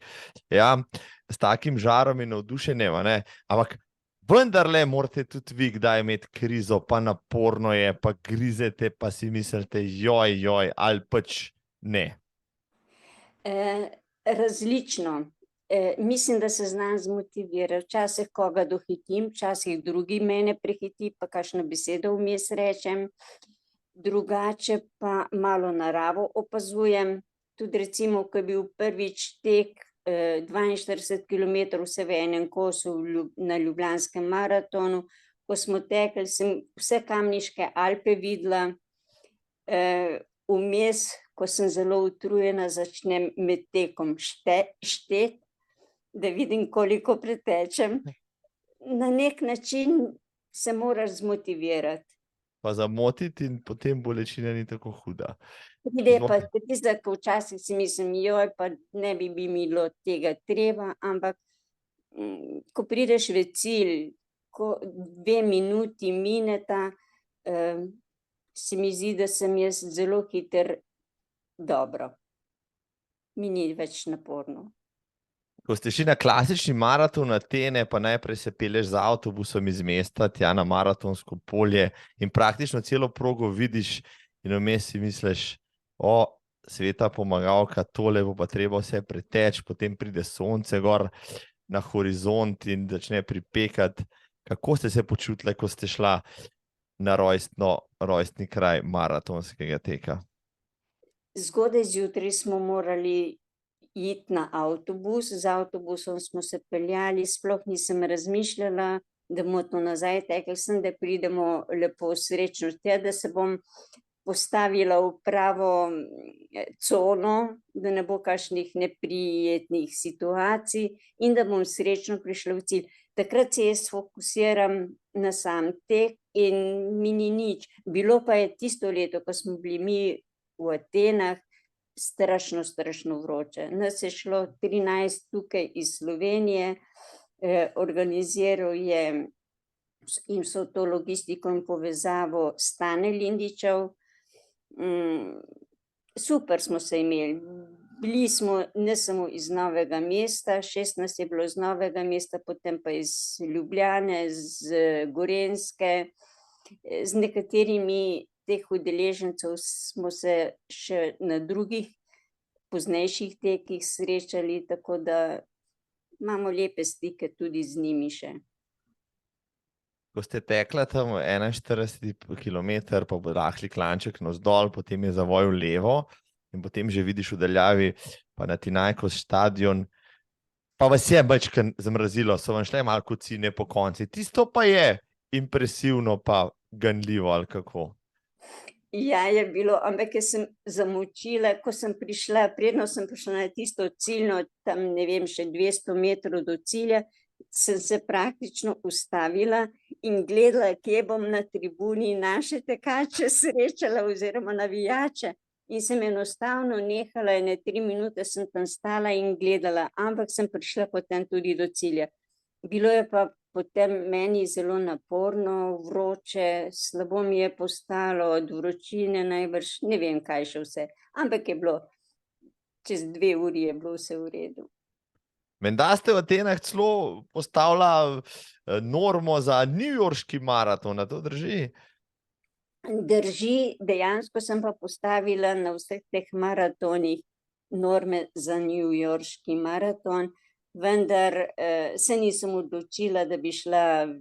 S2: s takim žarom in navdušenjem, ne? Ampak vendarle morate tudi vi kdaj imeti krizo, pa naporno je, pa grizete, pa si mislite, joj, ali pač ne?
S1: Različno. Mislim, da se znam zmotivirati. Včasih koga dohitim, včasih drugi mene prehiti, pa kakšno besedo vmes rečem. Drugače pa malo naravo opazujem. Tudi recimo, ko je bil prvič tek 42 kilometrov vse v enem kosu na Ljubljanskem maratonu, ko smo tekli, sem vse Kamniške Alpe videla. Vmes, ko sem zelo utrujena, začnem med tekom šteti, da vidim, koliko pretečem. Na nek način se moraš zmotivirati.
S2: Pa zamotiti in potem bolečina ni tako huda.
S1: Pride pa kriza, ko včasih si mislim, joj, pa ne bi bilo tega treba, ampak ko prideš v cilj, ko 2 minuti mineta, se mi zdi, da sem jaz zelo hiter dobro. Mi ni več naporno.
S2: Ko ste šli na klasični maraton Atene, pa najprej se pelješ z avtobusom iz mesta tja na maratonsko polje in praktično celo progo vidiš in vmes si misliš, sveta pomagalka, tole bo pa treba vse preteči, potem pride sonce gor na horizont in začne pripekati. Kako ste se počutili, ko ste šla na rojstni kraj maratonskega teka?
S1: Zgodaj zjutraj smo morali iti na avtobus, z avtobusom smo se peljali, sploh nisem razmišljala, da bomo to nazaj tekli sem, da pridemo lepo srečno tja, da se bom postavila v pravo cono, da ne bo kakšnih neprijetnih situacij in da bom srečno prišla v cilj. Takrat se jaz fokusiram na sam tek in mi ni nič. Bilo pa je tisto leto, ko smo bili mi v Atenah, strašno vroče. Nas je šlo 13 tukaj iz Slovenije, organiziral je in so to logistiko in povezavo Stane Lindičev. Super smo se imeli. Bili smo ne samo iz Novega mesta, 16 je bilo iz Novega mesta, potem pa iz Ljubljane, z Gorenjske. Z nekaterimi teh udeležencev smo se še na drugih poznejših tekih srečali, tako da imamo lepe stike tudi z njimi še.
S2: Ko ste tekla tam 41 kilometer, pa bo rahli klanček navzdol, potem je zavoj v levo in potem že vidiš v daljavi Panathinaikos stadion, pa vas je majčkeno zamrazilo, so vam šle malo kocine po konci. Tisto pa je impresivno pa ganljivo, ali kako?
S1: Ja, je bilo, ampak jaz sem zamočila, ko sem prišla, predno sem prišla na tisto ciljno, tam ne vem, še 200 metrov do cilja, sem se praktično ustavila in gledala, kje bom na tribuni naše tekače srečala oziroma navijače. in sem enostavno nehala, ene 3 minute sem tam stala in gledala, ampak sem prišla potem tudi do cilja. Bilo je pa potem meni zelo naporno, vroče, slabo mi je postalo od vročine najbrž, ne vem, kaj še vse, ampak je bilo, čez 2 uri je bilo vse v redu.
S2: Menda ste v Atenah celo postavila normo za newyorški maraton, a to drži?
S1: Drži, dejansko sem pa postavila na vseh teh maratonih norme za newyorški maraton, vendar se nisem odločila, da bi šla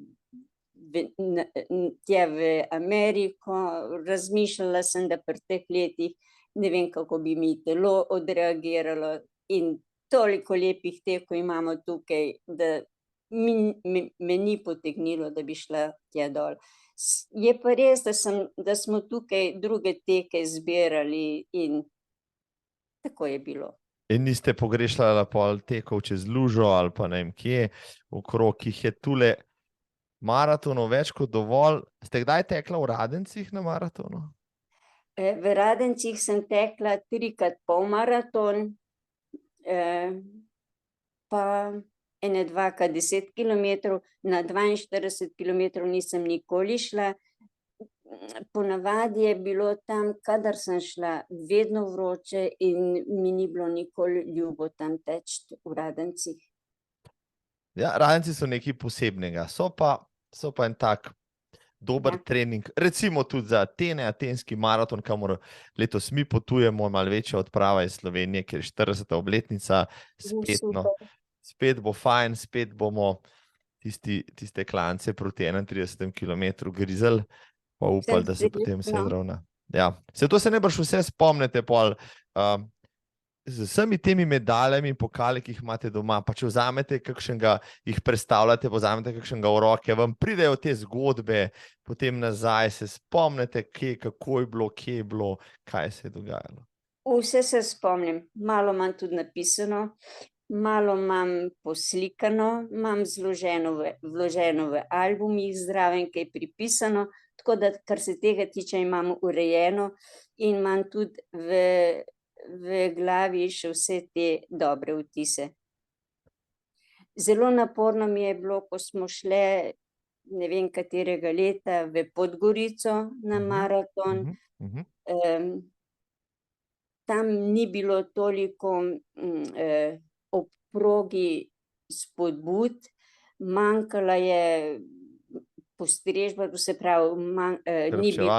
S1: tja v Ameriko. Razmišljala sem, da pri teh letih ne vem, kako bi mi telo odreagiralo, in toliko lepih tekov imamo tukaj, da me ni potegnilo, da bi šla tja dol. Je pa res, da smo tukaj druge teke zbirali in tako je bilo.
S2: In niste pogrešala pol tekov čez lužo ali pa ne vem kje, okrog, ki jih je tule maratonov več kot dovolj. Ste kdaj tekla v Radencih na maratonu?
S1: V Radencih sem tekla 3-krat polmaraton, pa ene 2-krat 10 kilometrov, na 42 kilometrov nisem nikoli šla. Ponavadi je bilo tam, kadar sem šla, vedno vroče in mi ni bilo nikoli ljubo tam teči v Radencih.
S2: Ja, Radenci so nekaj posebnega, so pa en tak dober trening, recimo tudi za Atene, atenski maraton, kamor letos mi potujemo, malo večja odprava iz Slovenije, ker je 40. obletnica, spet bo fajn, spet bomo tiste klance proti 31 kilometru grizali, pa upali, da se potem vse zravna. Ja, to se najbrž vse spomnite pol, z vsemi temi medaljami in pokali, ki jih imate doma, pa če vzamete kakšnega, jih predstavljate, vzamete kakšnega v roke, vam pridejo te zgodbe, potem nazaj se spomnite, kako je bilo, kje je bilo, kaj se je dogajalo.
S1: Vse se spomnim, malo imam tudi napisano, malo imam poslikano, imam vloženo v albumih zraven, kaj pripisano, tako da, kar se tega tiče, imam urejeno in imam tudi v glavi še vse te dobre vtise. Zelo naporno mi je bilo, ko smo šle, ne vem katerega leta, v Podgorico na maraton. Tam ni bilo toliko ob progi spodbud, manjkala je postrežba, to se pravi, ni bilo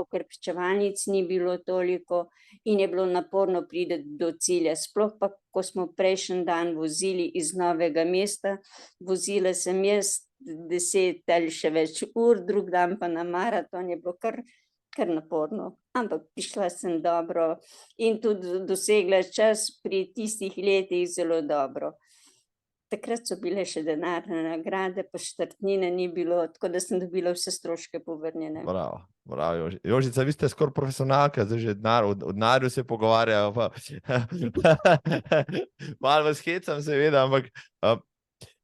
S1: okrepčevalnic, ni bilo toliko in je bilo naporno priti do cilja. Sploh pa, ko smo prejšnji dan vozili iz Novega mesta, vozila sem jaz 10 ali še več ur, drug dan pa na maraton, je bilo kar naporno, ampak prišla sem dobro in tudi dosegla čas pri tistih letih zelo dobro. Takrat so bile še denarne nagrade, pa štartnine ni bilo, tako da sem dobila vse stroške povrnjene.
S2: Bravo, Jožica, vi ste skoraj profesionalka, zdaj že o denarju se pogovarjajo, pa malo vas hecam seveda, ampak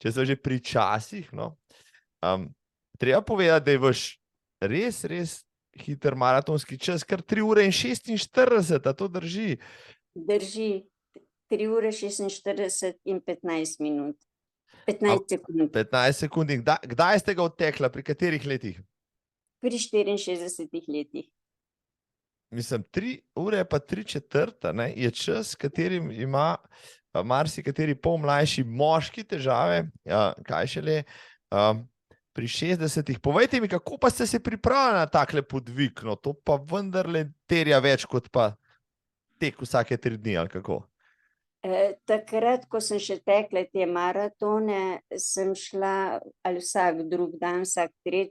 S2: če so že pri časih, treba povedati, da je vaš res hiter maratonski čas, kar 3 ure in 46, a to drži?
S1: Drži. 3 ure 46 in 15 minut. 15 sekund.
S2: 15 sekund. Kdaj ste ga odtekla? Pri katerih letih?
S1: Pri 64 letih.
S2: Mislim, 3 ure pa 3/4, je čas, s katerim ima marsikateri pol mlajši moški težave, kaj šele pri 60. Povejte mi, kako pa ste se pripravili na takle podvig, to pa vendarle terja več kot pa tek vsake 3 dni, ali kako?
S1: Takrat, ko sem še tekla te maratone, sem šla ali vsak drug dan, vsak 3.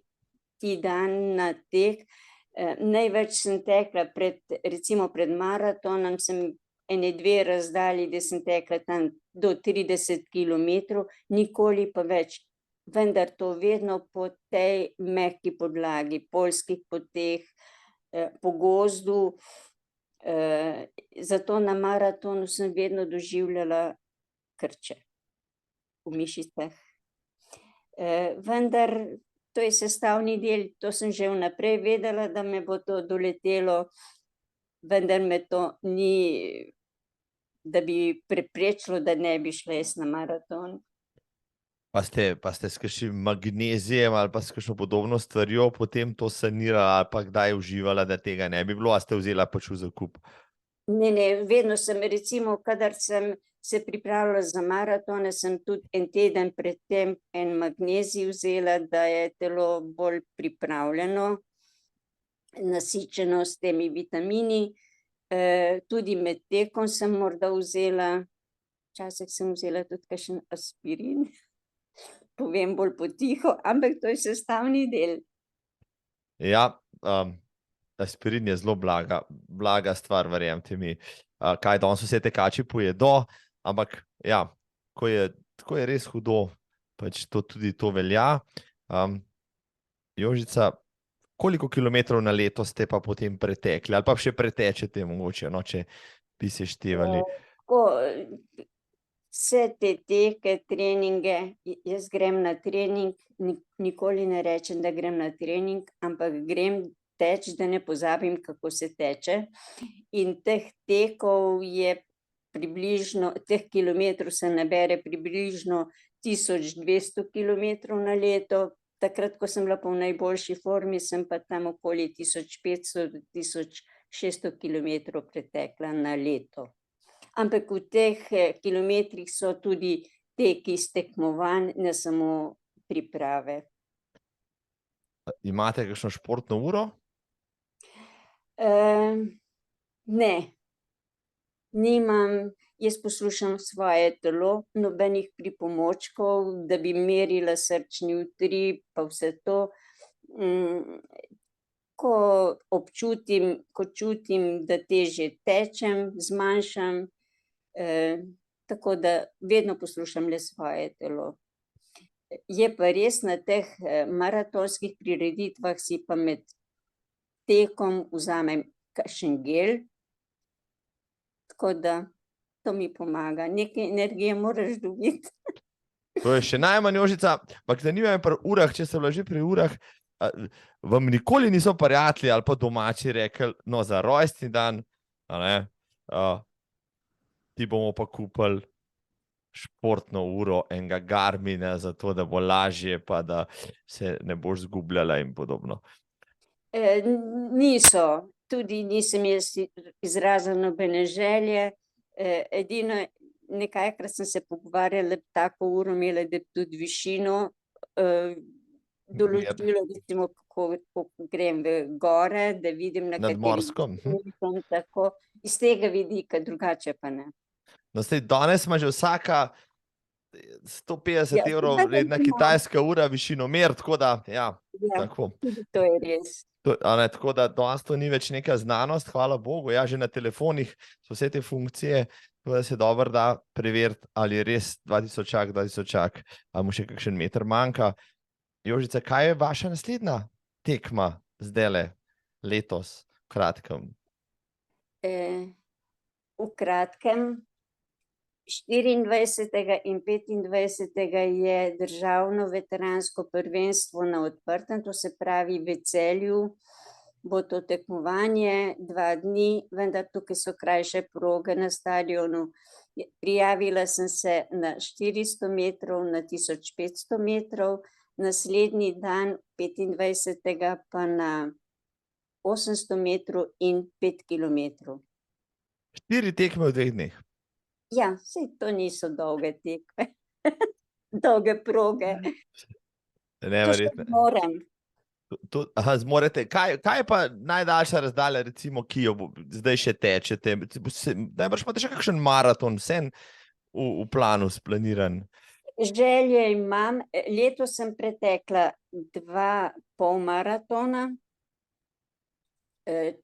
S1: dan na tek. Največ sem tekla recimo pred maratonom, sem ene 2 razdalji, da sem tekla tam do 30 kilometrov, nikoli pa več. Vendar to vedno po tej mehki podlagi, poljskih poteh, po gozdu. Zato na maratonu sem vedno doživljala krče v mišicah. Vendar to je sestavni del, to sem že vnaprej vedela, da me bo to doletelo. vendar me to ni, da bi preprečilo, da ne bi šla jaz na maraton.
S2: Pa ste s kakšnim magnezijem ali pa s kakšno podobno stvarjo potem to sanirala ali pa kdaj uživala, da tega ne bi bilo, a ste vzela pač v zakup?
S1: Ne, vedno sem, recimo, kadar sem se pripravljala za maratone, sem tudi en teden pred tem en magnezij vzela, da je telo bolj pripravljeno, nasičeno s temi vitamini. Tudi med tekom sem morda vzela, včasih sem vzela tudi kakšen aspirin, povem bolj potiho, ampak to je sestavni del.
S2: Ja, aspirin je zelo blaga stvar, verjemite mi. Kaj danes vse tekači pojedo, ampak ja, ko je res hudo, pač tudi to velja. Jožica, koliko kilometrov na leto ste pa potem pretekli, ali pa še pretečete mogoče, no, če bi se števali?
S1: Vse te teke, treninge, jaz grem na trening, nikoli ne rečem, da grem na trening, ampak grem teč, da ne pozabim, kako se teče. In teh tekov je približno, teh kilometrov se nabere približno 1200 kilometrov na leto. Takrat, ko sem bila pa v najboljši formi, sem pa tam okoli 1500 do 1600 kilometrov pretekla na leto. Ampak v teh kilometrih so tudi teki iz tekmovanj, ne samo priprave.
S2: Imate kakšno športno uro?
S1: Ne, nimam. Jaz poslušam svoje telo, nobenih pripomočkov, da bi merila srčni utrip pa vse to. Ko čutim, da težje tečem, zmanjšam, tako da vedno poslušam le svoje telo. Je pa res, na teh maratonskih prireditvah si pa med tekom vzamem kakšen gel, tako da to mi pomaga. Nekaj energije moraš dobiti.
S2: To je še najmanj, Jožica, ampak zanima me pri urah, če ste bila že pri urah, vam nikoli niso prijatelji ali pa domači rekli, no, za rojstni dan, ti bomo pa kupili športno uro enega Garmina, zato da bo lažje, pa da se ne boš zgubljala in podobno.
S1: Niso, tudi nisem jaz izrazila nobene želje, edino nekajkrat sem se pogovarjala, tako uro imela, da tudi višino določilo, recimo, kako grem v gore, da vidim, na
S2: Nadmorsko.
S1: katerem tako, iz tega vidika, drugače pa ne.
S2: No, danes ima že vsaka 150 evrov vredna kitajska ura višinomer, tako da, tako.
S1: Tudi to je res.
S2: Tako da danes to ni več neka znanost, hvala Bogu, že na telefonih so vse te funkcije, da se dobro da preveriti, ali je res 2000, ali mu še kakšen meter manjka. Jožica, kaj je vaša naslednja tekma zdajle, letos, v kratkem?
S1: V kratkem, 24. in 25. je državno veteransko prvenstvo na odprtem, to se pravi v Celju, bo to tekmovanje 2 dni, vendar tukaj so krajše proge na stadionu. Prijavila sem se na 400 metrov, na 1500 metrov, naslednji dan, 25. pa na 800 metrov in 5 kilometrov.
S2: 4 tekme v 2 dneh?
S1: Ja, saj to niso dolge tekme, dolge proge.
S2: Neverjetno.
S1: To še moram.
S2: Zmorete. Kaj je pa najdaljša razdalja, recimo, ki jo zdaj še tečete? Najbrž imate še kakšen maraton, vse v planu splaniran?
S1: Želje imam, letos sem pretekla 2 polmaratona.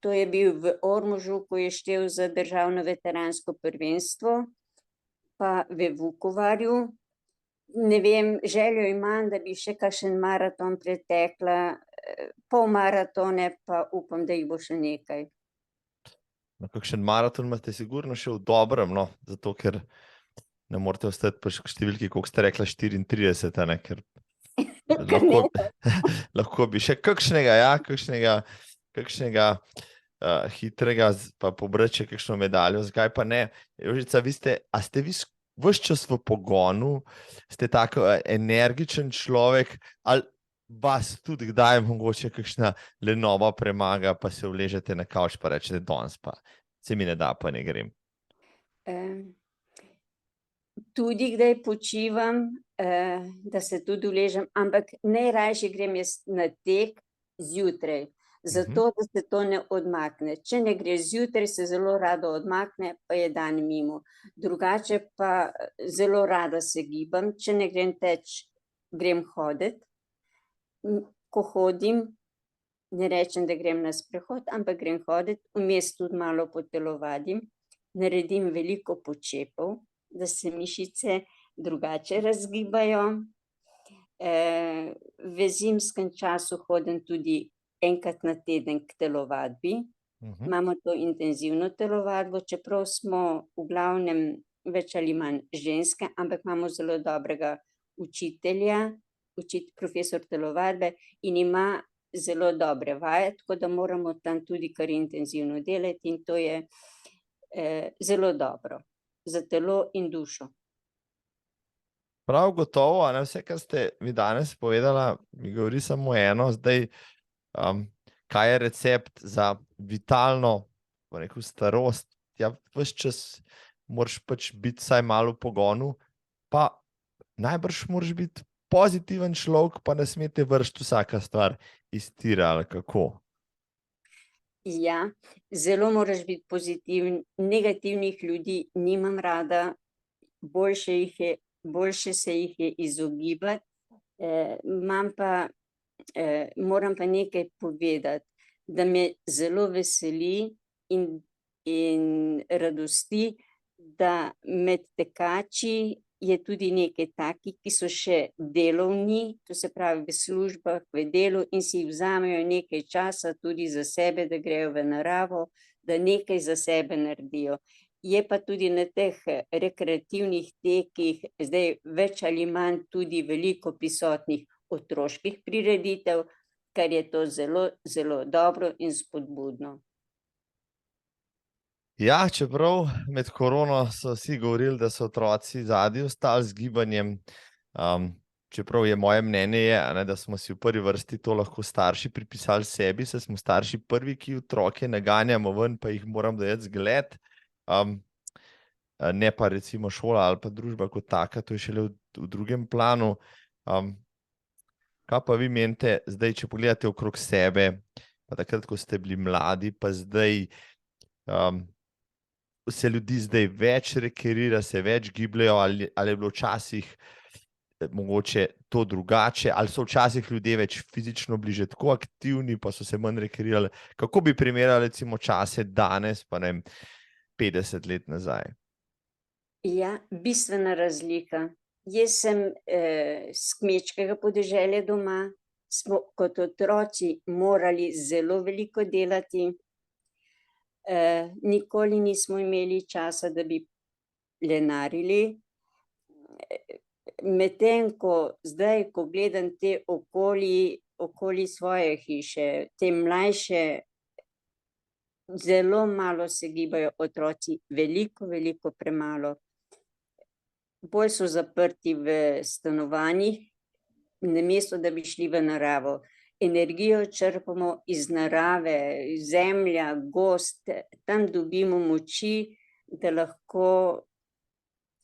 S1: To je bil v Ormožu, ko je štel za državno veteransko prvenstvo, pa v Vukovarju. Ne vem, željo imam, da bi še kakšen maraton pretekla, polmaratone pa upam, da jih bo še nekaj.
S2: Kakšen maraton imate sigurno še v dobrem, no, zato ker ne morate ostati pa številki, koliko ste rekla, 34, ker lahko bi še kakšnega, kakšnega hitrega, pa pobrati še kakšno medaljo, zakaj pa ne? Jožica, a ste vi ves čas v pogonu, ste tako energičen človek, ali vas tudi kdaj mogoče kakšna lenoba premaga, pa se vležete na kavč, pa rečete, danes pa se mi ne da, pa ne grem.
S1: Tudi kdaj počivam, da se tudi uležem, ampak najrajši grem jaz na tek zjutraj, zato da se to ne odmakne. Če ne gre zjutraj, se zelo rado odmakne, pa je dan mimo. Drugače pa zelo rada se gibam, če ne grem teč, grem hoditi. Ko hodim, ne rečem, da grem na sprehod, ampak grem hoditi, vmes tudi malo potelovadim, naredim veliko počepov, da se mišice drugače razgibajo. V zimskem času hodim tudi enkrat na teden k telovadbi. Imamo to intenzivno telovadbo, čeprav smo v glavnem več ali manj ženske, ampak imamo zelo dobrega učitelja, profesor telovadbe, in ima zelo dobre vaje, tako da moramo tam tudi kar intenzivno delati, in to je zelo dobro za telo in dušo.
S2: Prav gotovo, vse, kar ste mi danes povedala, mi govori samo eno, zdaj, kaj je recept za vitalno, rekel, starost. Ja, ves čas moraš pač biti vsaj malo v pogonu, pa najbrž moraš biti pozitiven človek, pa ne smete vršiti vsaka stvar iz tira, ali kako?
S1: Ja, zelo moraš biti pozitiven, negativnih ljudi nimam rada, boljše se jih je izogibati. Moram pa nekaj povedati, da me zelo veseli in radosti, da med tekači je tudi nekaj takih, ki so še delovni, to se pravi v službah, v delu, in si vzamejo nekaj časa tudi za sebe, da grejo v naravo, da nekaj za sebe naredijo. Je pa tudi na teh rekreativnih tekih zdaj več ali manj tudi veliko prisotnih otroških prireditev, kar je to zelo, zelo dobro in spodbudno.
S2: Ja, čeprav med korono so vsi govorili, da so otroci zadnji ostali z gibanjem, čeprav je moje mnenje, da smo si v prvi vrsti to lahko starši pripisali sebi, saj smo starši prvi, ki otroke naganjamo ven, pa jih moram dajati zgled, ne pa recimo šola ali pa družba kot taka, to je šele v drugem planu. Kaj pa vi menite zdaj, če pogledate okrog sebe, pa takrat, ko ste bili mladi, pa zdaj, se ljudi zdaj več rekreira, se več gibljajo, ali je bilo včasih mogoče to drugače, ali so včasih ljudje več fizično bili že tako aktivni, pa so se manj rekreirali? Kako bi primerjali recimo čase danes, pa ne vem, 50 let nazaj?
S1: Ja, bistvena razlika. Jaz sem s kmečkega podeželja doma, smo kot otroci morali zelo veliko delati, nikoli nismo imeli časa, da bi lenarili. Medtem ko zdaj, ko gledam te okoli svoje hiše, te mlajše, zelo malo se gibajo otroci, veliko premalo. Bolj so zaprti v stanovanjih, namesto da bi šli v naravo. Energijo črpamo iz narave, zemlja, gozd, tam dobimo moči, da lahko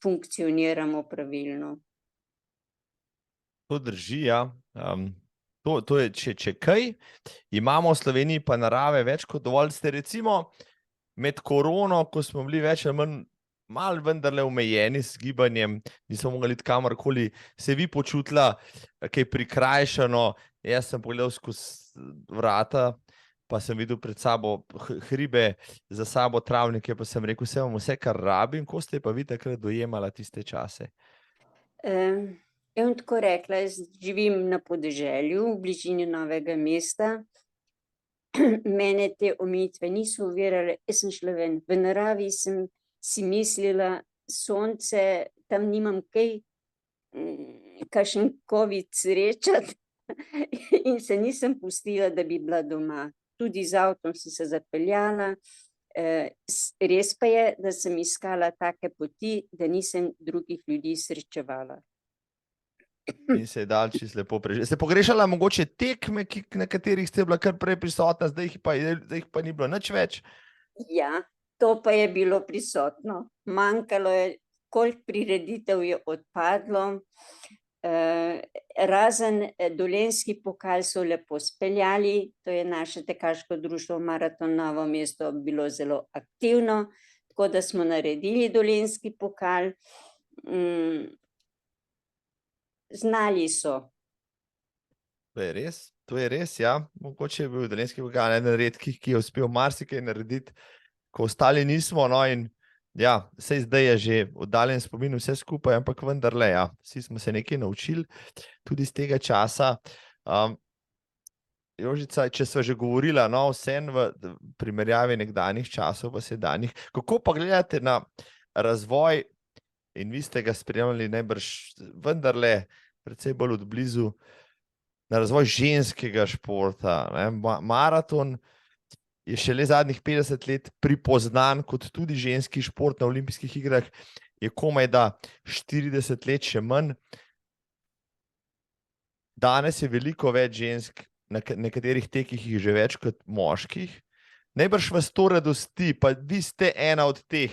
S1: funkcioniramo pravilno.
S2: To drži, ja. To je, če kaj, imamo v Sloveniji pa narave več kot dovolj. Ste recimo med korono, ko smo bili več ali manj malo vendarle omejeni s gibanjem, nismo mogli iti kamorkoli, se vi počutila kaj prikrajšano? Jaz sem pogledal skozi vrata, pa sem videl pred sabo hribe, za sabo travnike, pa sem rekel, vse imam vse, kar rabim. Ko ste pa vi takrat dojemala tiste čase?
S1: Bom tako rekla, jaz živim na podeželju, v bližini Novega mesta. Mene te omejitve niso ovirale, jaz sem šla ven. V naravi sem si mislila, sonce, tam nimam kaj, kakšen covid srečati, in se nisem pustila, da bi bila doma. tudi z avtom sem se zapeljala. Res pa je, da sem iskala take poti, da nisem drugih ljudi srečevala.
S2: In se je dal čisto lepo preživeti. Ste pogrešala mogoče tekme, na katerih ste bila kar prej prisotna, zdaj jih pa ni bilo nič več?
S1: Ja, to pa je bilo prisotno. Manjkalo je, koliko prireditev je odpadlo. Razen Dolenjski pokal so lepo speljali, to je naše tekaško društvo Maraton Novo mesto bilo zelo aktivno, tako da smo naredili Dolenjski pokal. Znali so.
S2: To je res, ja. Mogoče je bil Dolenjski pokal eden redkih, ki je uspel marsikaj narediti, ko ostali nismo, no, in ja, saj zdaj je že oddaljen spomin vse skupaj, ampak vendarle, ja, vsi smo se nekaj naučili tudi iz tega časa. Jožica, če sva že govorila, no, vseeno v primerjavi nekdanjih časov pa sedanjih, kako pa gledate na razvoj, in vi ste ga spremljali najbrž vendarle precej bolj od blizu, na razvoj ženskega športa, ne? Maraton je šele zadnjih 50 let pripoznan kot tudi ženski šport na olimpijskih igrah, je komaj da 40 let še manj. Danes je veliko več žensk, na nekaterih tekih jih že več kot moških. Najbrž vas to radosti, pa vi ste ena od teh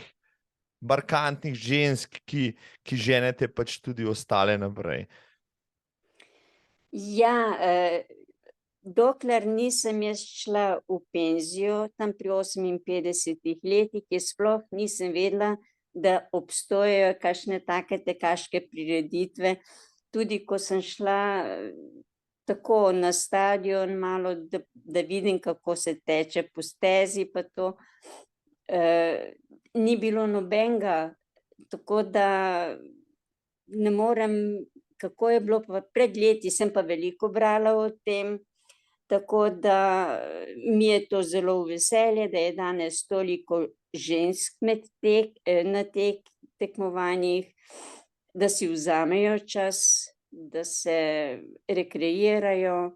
S2: markantnih žensk, ki ženete pač tudi ostale naprej.
S1: Ja, dokler nisem jaz šla v penzijo, tam pri 58 letih, je sploh nisem vedela, da obstojajo kakšne take tekaške prireditve. Tudi ko sem šla tako na stadion malo, da vidim, kako se teče po stezi, pa to ni bilo nobenega, tako da ne morem, kako je bilo pa pred leti, sem pa veliko brala o tem, tako da mi je to zelo v veselje, da je danes toliko žensk na tekmovanjih, da si vzamejo čas, da se rekreirajo.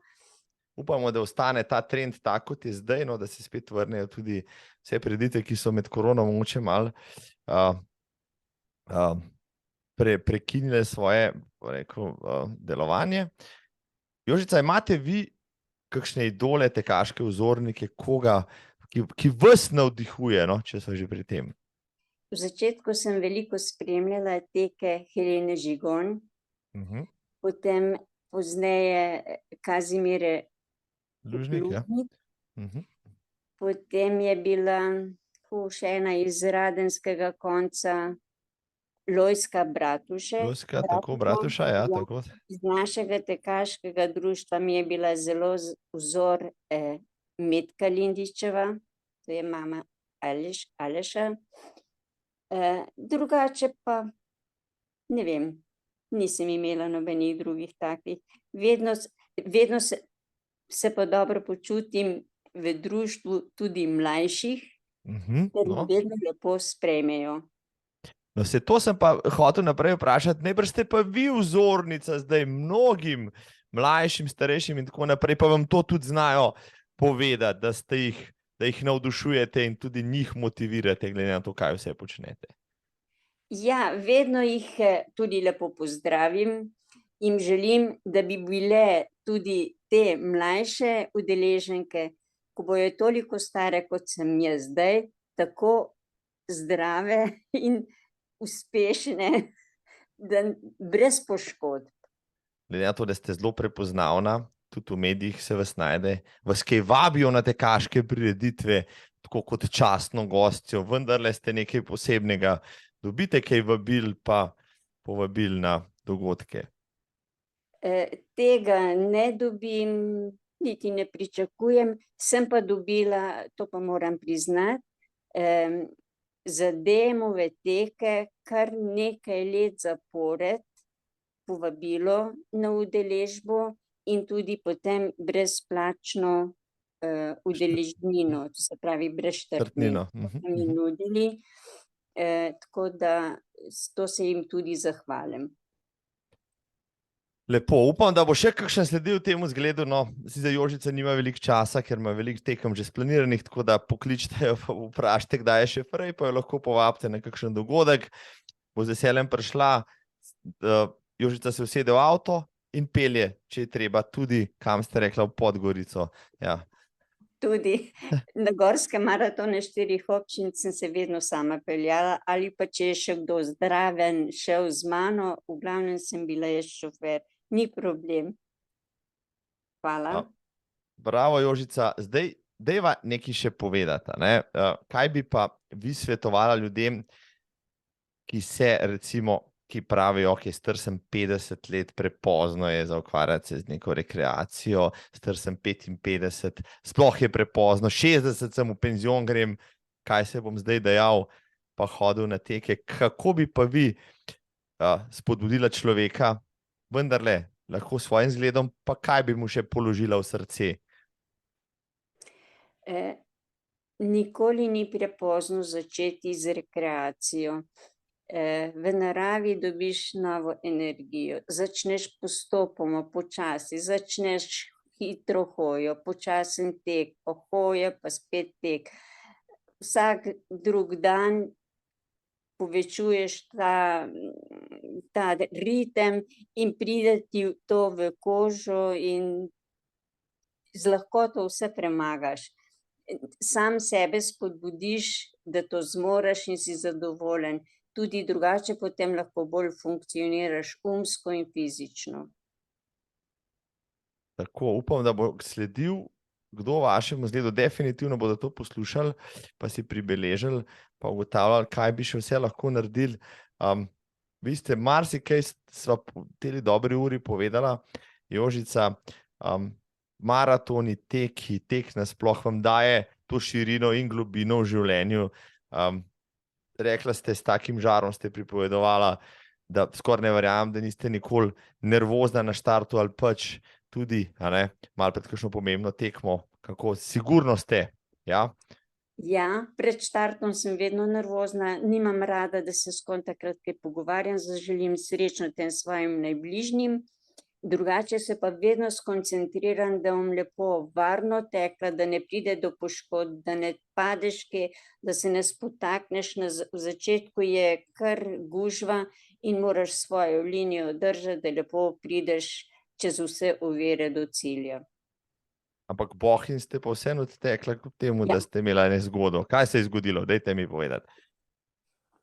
S2: Upamo, da ostane ta trend tako, kot je zdaj, no, da se spet vrnejo tudi vse prireditve, ki so med korono mogoče malo prekinile svoje, delovanje. Jožica, imate vi kakšne idole, tekaške vzornike, koga, ki vas navdihuje, no, če so že pri tem?
S1: V začetku sem veliko spremljala teke Helene Žigon, potem pozneje Kazimire
S2: Lužnik, ja.
S1: Potem je bila še ena iz radenskega konca, Lojzka Bratuše.
S2: Lojzka, tako, Bratuša, ja, tako.
S1: Iz našega tekaškega društva mi je bila zelo vzor Metka Lindičeva, to je mama Aleša. Drugače pa, ne vem, nisem imela nobenih drugih takih. Vedno se pa dobro počutim v društvu tudi mlajših, ker me vedno lepo sprejmejo.
S2: No, se to sem pa hotel naprej vprašati, najbrž ste pa vi vzornica zdaj mnogim mlajšim, starejšim in tako naprej, pa vam to tudi znajo povedati, da jih navdušujete in tudi njih motivirate, glede na to, kaj vse počnete.
S1: Ja, vedno jih tudi lepo pozdravim, jim želim, da bi bile tudi te mlajše udeleženke, ko bojo toliko stare, kot sem jaz zdaj, tako zdrave in uspešne, da brez poškodb.
S2: Glede na to, da ste zelo prepoznavna, tudi v medijih se vas najde, vas kaj vabijo na tekaške prireditve, tako kot častno gostjo, vendarle ste nekaj posebnega, dobite kaj vabil, pa povabil na dogodke?
S1: Tega ne dobim, niti ne pričakujem, sem pa dobila, to pa moram priznati, za DM-ove teke kar nekaj let zapored povabilo na udeležbo in tudi potem brezplačno udeležnino, to se pravi brez štartnine, so mi nudili, tako da to se jim tudi zahvalim.
S2: Lepo, upam, da bo še kakšen sledil temu zgledu. No, sicer Jožica nima veliko časa, ker ima veliko tekem že splaniranih, tako da pokličite jo, pa vprašajte, kdaj je še prej, pa jo lahko povabite na kakšen dogodek. Bo z veseljem prišla, Jožica se usede v avto in pelje, če je treba, tudi, kam ste rekla, v Podgorico. Ja.
S1: Tudi na gorske maratone 4 občin sem se vedno sama peljala, ali pa če je še kdo zdraven šel z mano, v glavnem sem bila jaz šofer. Ni problem. Hvala.
S2: Bravo, Jožica. Zdaj, dajva nekaj še povedati. Ne? Kaj bi pa vi svetovala ljudem, ki se recimo, ki pravijo, ok, star sem 50 let, prepozno je za ukvarjati se z neko rekreacijo, star sem 55, sploh je prepozno, 60 sem v penzion grem, kaj se bom zdaj dejal, pa hodil na teke. Kako bi pa vi spodbudila človeka, vendarle, lahko s svojim zgledom, pa kaj bi mu še položila v srce?
S1: Nikoli ni prepozno začeti z rekreacijo. V naravi dobiš novo energijo, začneš postopoma, počasi, začneš hitro hojo, počasen tek, pa hoja, pa spet tek. Vsak drug dan povečuješ ta ritem in pride ti to v kožo in z lahkoto vse premagaš. Sam sebe spodbudiš, da to zmoreš in si zadovoljen. Tudi drugače potem lahko bolj funkcioniraš umsko in fizično.
S2: Tako, upam, da bo sledil kdo vašemu zgledu. Definitivno bodo to poslušali, pa si pribeležili, pa ugotavljali, kaj bi še vse lahko naredili. Vi ste marsikaj sva v tej dobri uri povedala, Jožica, maratoni, tek nasploh vam daje to širino in globino v življenju. Rekla ste, s takim žarom ste pripovedovala, da skoraj ne verjamem, da niste nikoli nervozna na štartu ali pač tudi, malo pred kakšno pomembno tekmo. Kako sigurno ste, ja?
S1: Ja, pred štartom sem vedno nervozna, nimam rada, da se s kom takrat kaj pogovarjam, zaželim srečno tem svojim najbližnjim. Drugače se pa vedno skoncentriram, da bom lepo varno tekla, da ne pride do poškodb, da ne padeš kje, da se ne spotakneš. V začetku je kar gužva in moraš svojo linijo držati, da lepo prideš čez vse ovire do cilja.
S2: Ampak bohin ste pa vseeno odtekla kljub temu, da ste imela nezgodo. Kaj se je zgodilo? Dajte mi povedati.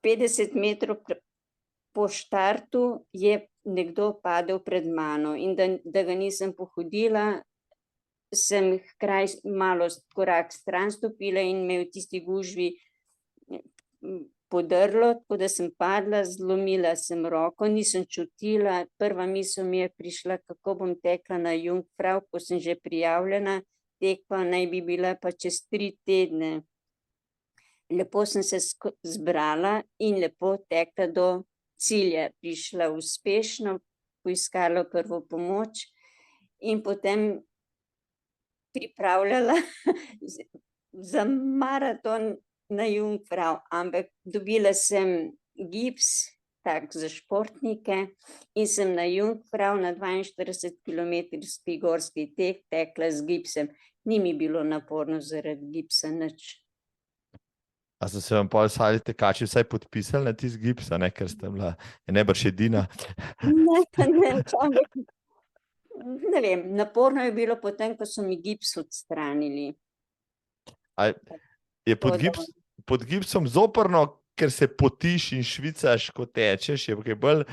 S1: 50 metrov po štartu je nekdo padel pred mano in da ga nisem pohodila, sem malo korak stran stopila in me v tisti gužvi podrlo, tako da sem padla, zlomila sem roko, nisem čutila. Prva misel mi je prišla, kako bom tekla na Jungfrau, ko sem že prijavljena, tekla naj bi bila pa čez 3 tedne. Lepo sem se zbrala in lepo tekla do cilja, prišla uspešno, poiskala prvo pomoč in potem pripravljala za maraton na Jungfrau, ampak dobila sem gips, tak za športnike, in sem na Jungfrau na 42-kilometrski gorski tek tekla z gipsem. Ni mi bilo naporno zaradi gipsa nič.
S2: A so se vam pol ostali tekači vsaj podpisali na tisti gips, ker ste bila najbrž edina?
S1: Ne vem, naporno je bilo potem, ko so mi gips odstranili.
S2: Je pod gipsom zoprno, ker se potiš in švicaš, ko tečeš, je kaj bolj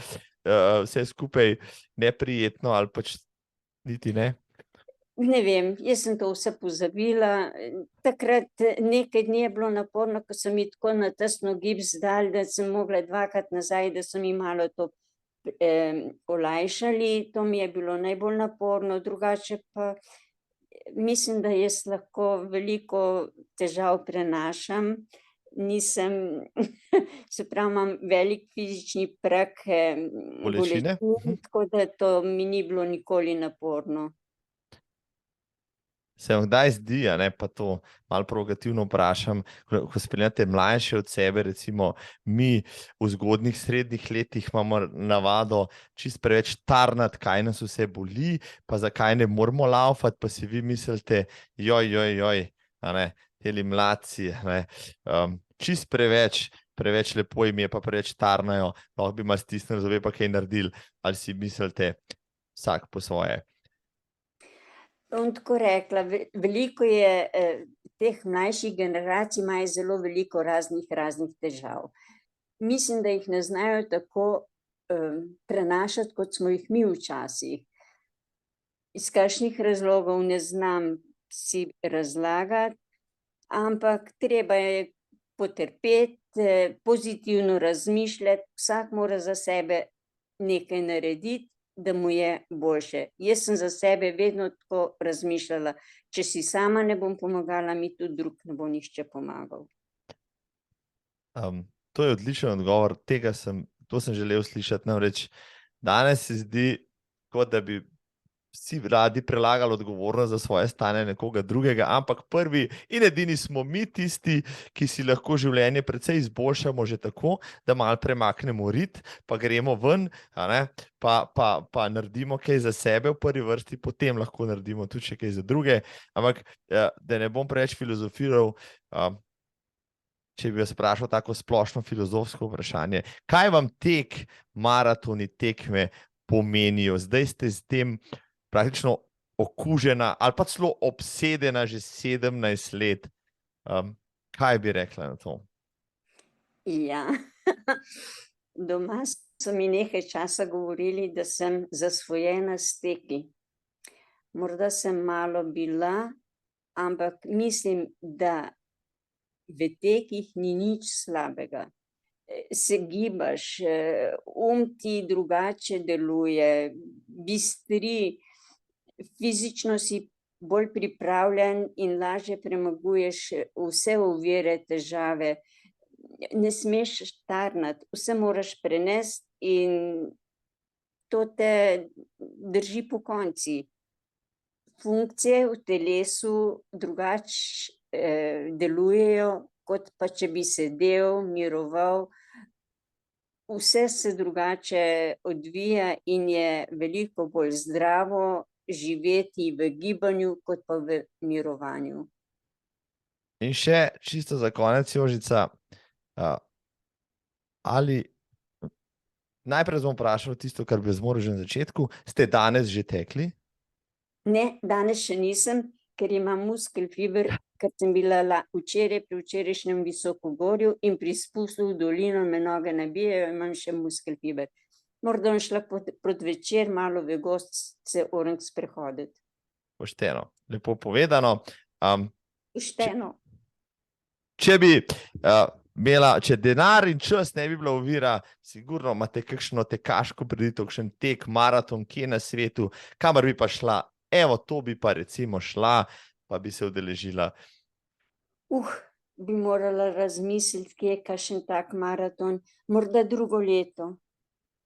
S2: vse skupaj neprijetno ali pač niti ne?
S1: Ne vem, jaz sem to vse pozabila. Takrat nekaj dni je bilo naporno, ko so mi tako na tesno gips dali, da sem mogla 2-krat nazaj, da so mi malo to olajšali. To mi je bilo najbolj naporno, drugače pa mislim, da jaz lahko veliko težav prenašam. Nisem, se pravi, imam velik fizični prag bolečin, tako da to mi ni bilo nikoli naporno.
S2: Se vam kdaj zdi, a ne, pa to malo provokativno vprašam, ko spremljate mlajše od sebe, recimo mi v zgodnjih srednjih letih imamo navado čist preveč tarnati, kaj nas vse boli, pa zakaj ne moramo laufati, pa si vi mislite, joj, a ne, teli mladci, a ne, čist preveč lepo jim je, pa preveč tarnajo, lahko bi malo stisnili zobe, pa kaj naredili, ali si mislite vsak po svoje.
S1: Bom tako rekla, veliko je teh mlajših generacij, imajo zelo veliko raznih težav. Mislim, da jih ne znajo tako prenašati, kot smo jih mi včasih. Iz kakšnih razlogov ne znam si razlagati, ampak treba je potrpeti, pozitivno razmišljati, vsak mora za sebe nekaj narediti, da mu je boljše. Jaz sem za sebe vedno tako razmišljala, če si sama ne bom pomagala, mi tudi drug ne bo nihče pomagal.
S2: To je odličen odgovor, to sem želel slišati, namreč danes se zdi, kot da bi vsi radi prelagali odgovornost za svoje stanje nekoga drugega, ampak prvi in edini smo mi tisti, ki si lahko življenje precej izboljšamo že tako, da malo premaknemo rit, pa gremo ven, a ne, pa naredimo kaj za sebe v prvi vrsti, potem lahko naredimo tudi še kaj za druge, ampak da ne bom preveč filozofiral, če bi vas vprašal tako splošno filozofsko vprašanje, kaj vam tek, maratoni, tekme pomenijo? Zdaj ste s tem praktično okužena ali pa celo obsedena že 17 let. Kaj bi rekla na to?
S1: Ja, doma so mi nekaj časa govorili, da sem zasvojena s teki. Morda sem malo bila, ampak mislim, da v tekih ni nič slabega. Se gibaš, ti drugače deluje, bistri, fizično si bolj pripravljen in lažje premaguješ vse ovire, težave. Ne smeš tarnati, vse moraš prenesti in to te drži pokonci. Funkcije v telesu drugače delujejo, kot pa če bi sedel, miroval. Vse se drugače odvija in je veliko bolj zdravo živeti v gibanju, kot pa v mirovanju.
S2: In še čisto za konec, Jožica, ali najprej bom vprašal tisto, kar bi zmoral že na začetku, ste danes že tekli?
S1: Ne, danes še nisem, ker imam muskelfiber, ker sem bila včeraj pri včerajšnjem visokogorju in pri spustu v dolino me noge nabijajo, imam še muskelfiber. Morda bom šla proti večer malo v gozd se orenk sprehoditi.
S2: Pošteno, lepo povedano.
S1: Pošteno.
S2: Če bi imela, če denar in čas ne bi bila ovira, sigurno imate kakšno tekaško prireditev, kakšen tek, maraton, kje na svetu, kamor bi pa šla, evo, to bi pa recimo šla, pa bi se udeležila.
S1: Bi morala razmisliti, kje je kakšen tak maraton, morda drugo leto,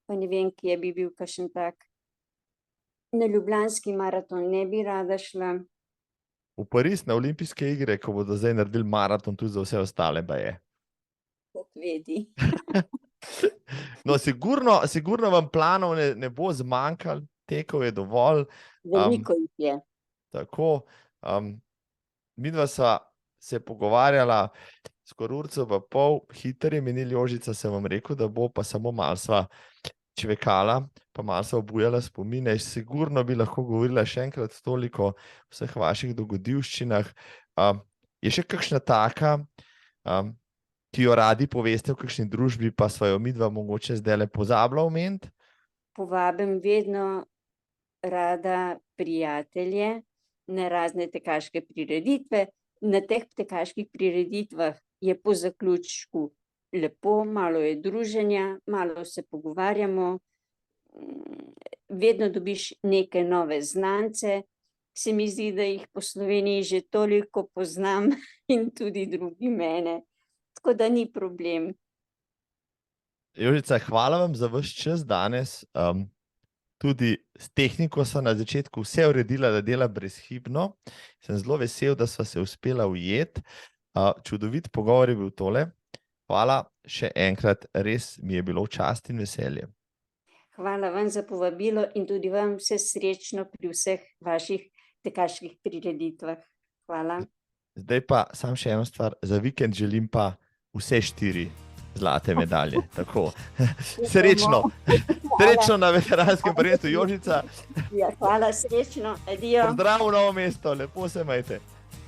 S1: pa ne vem, kje bi bil kakšen tak. Na Ljubljanski maraton ne bi rada šla.
S2: V Pariz na olimpijske igre, ko bodo zdaj naredili maraton tudi za vse ostale baje.
S1: Bog vedi.
S2: No, sigurno vam planov ne bo zmanjkalo, tekov je dovolj.
S1: Veliko jih je.
S2: Tako, midva sva se pogovarjala skoraj urco pa pol, hitro je minil, Jožica, sem vam rekel, da bo, pa samo malo sva čvekala, pa malo sva obujala spomine. Sigurno bi lahko govorila še enkrat toliko o vseh vaših dogodivščinah. Je še kakšna taka, ki jo radi poveste v kakšni družbi, pa sva jo midva mogoče zdajle pozabila omeniti?
S1: Povabim vedno rada prijatelje na razne tekaške prireditve. Na teh tekaških prireditvah je po zaključku lepo, malo je druženja, malo se pogovarjamo, vedno dobiš neke nove znance. Se mi zdi, da jih po Sloveniji že toliko poznam in tudi drugi mene, tako da ni problem.
S2: Jožica, hvala vam za vaš čas danes. tudi s tehniko sem na začetku vse uredila, da dela brezhibno. Sem zelo vesel, da sva se uspela ujeti. Čudovit pogovor je bil tole. Hvala še enkrat, res mi je bilo v čast in veselje.
S1: Hvala vam za povabilo in tudi vam vse srečno pri vseh vaših tekaških prireditvah. Hvala.
S2: Zdaj pa samo še eno stvar, za vikend želim pa vse 4 zlate medalje. Tako. Srečno. Srečno na veteranskem prvenstvu, Jožica.
S1: Ja, hvala, srečno. Adijo.
S2: Pozdrav v Novo mesto, lepo se majte.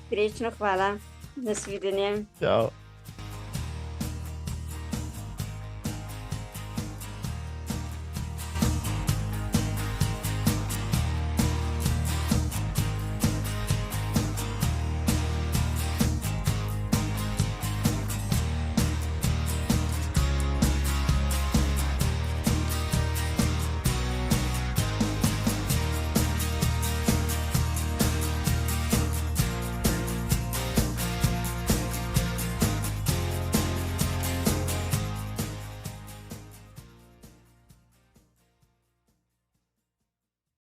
S1: Srečno, hvala. Nasvidenje.
S2: Čau.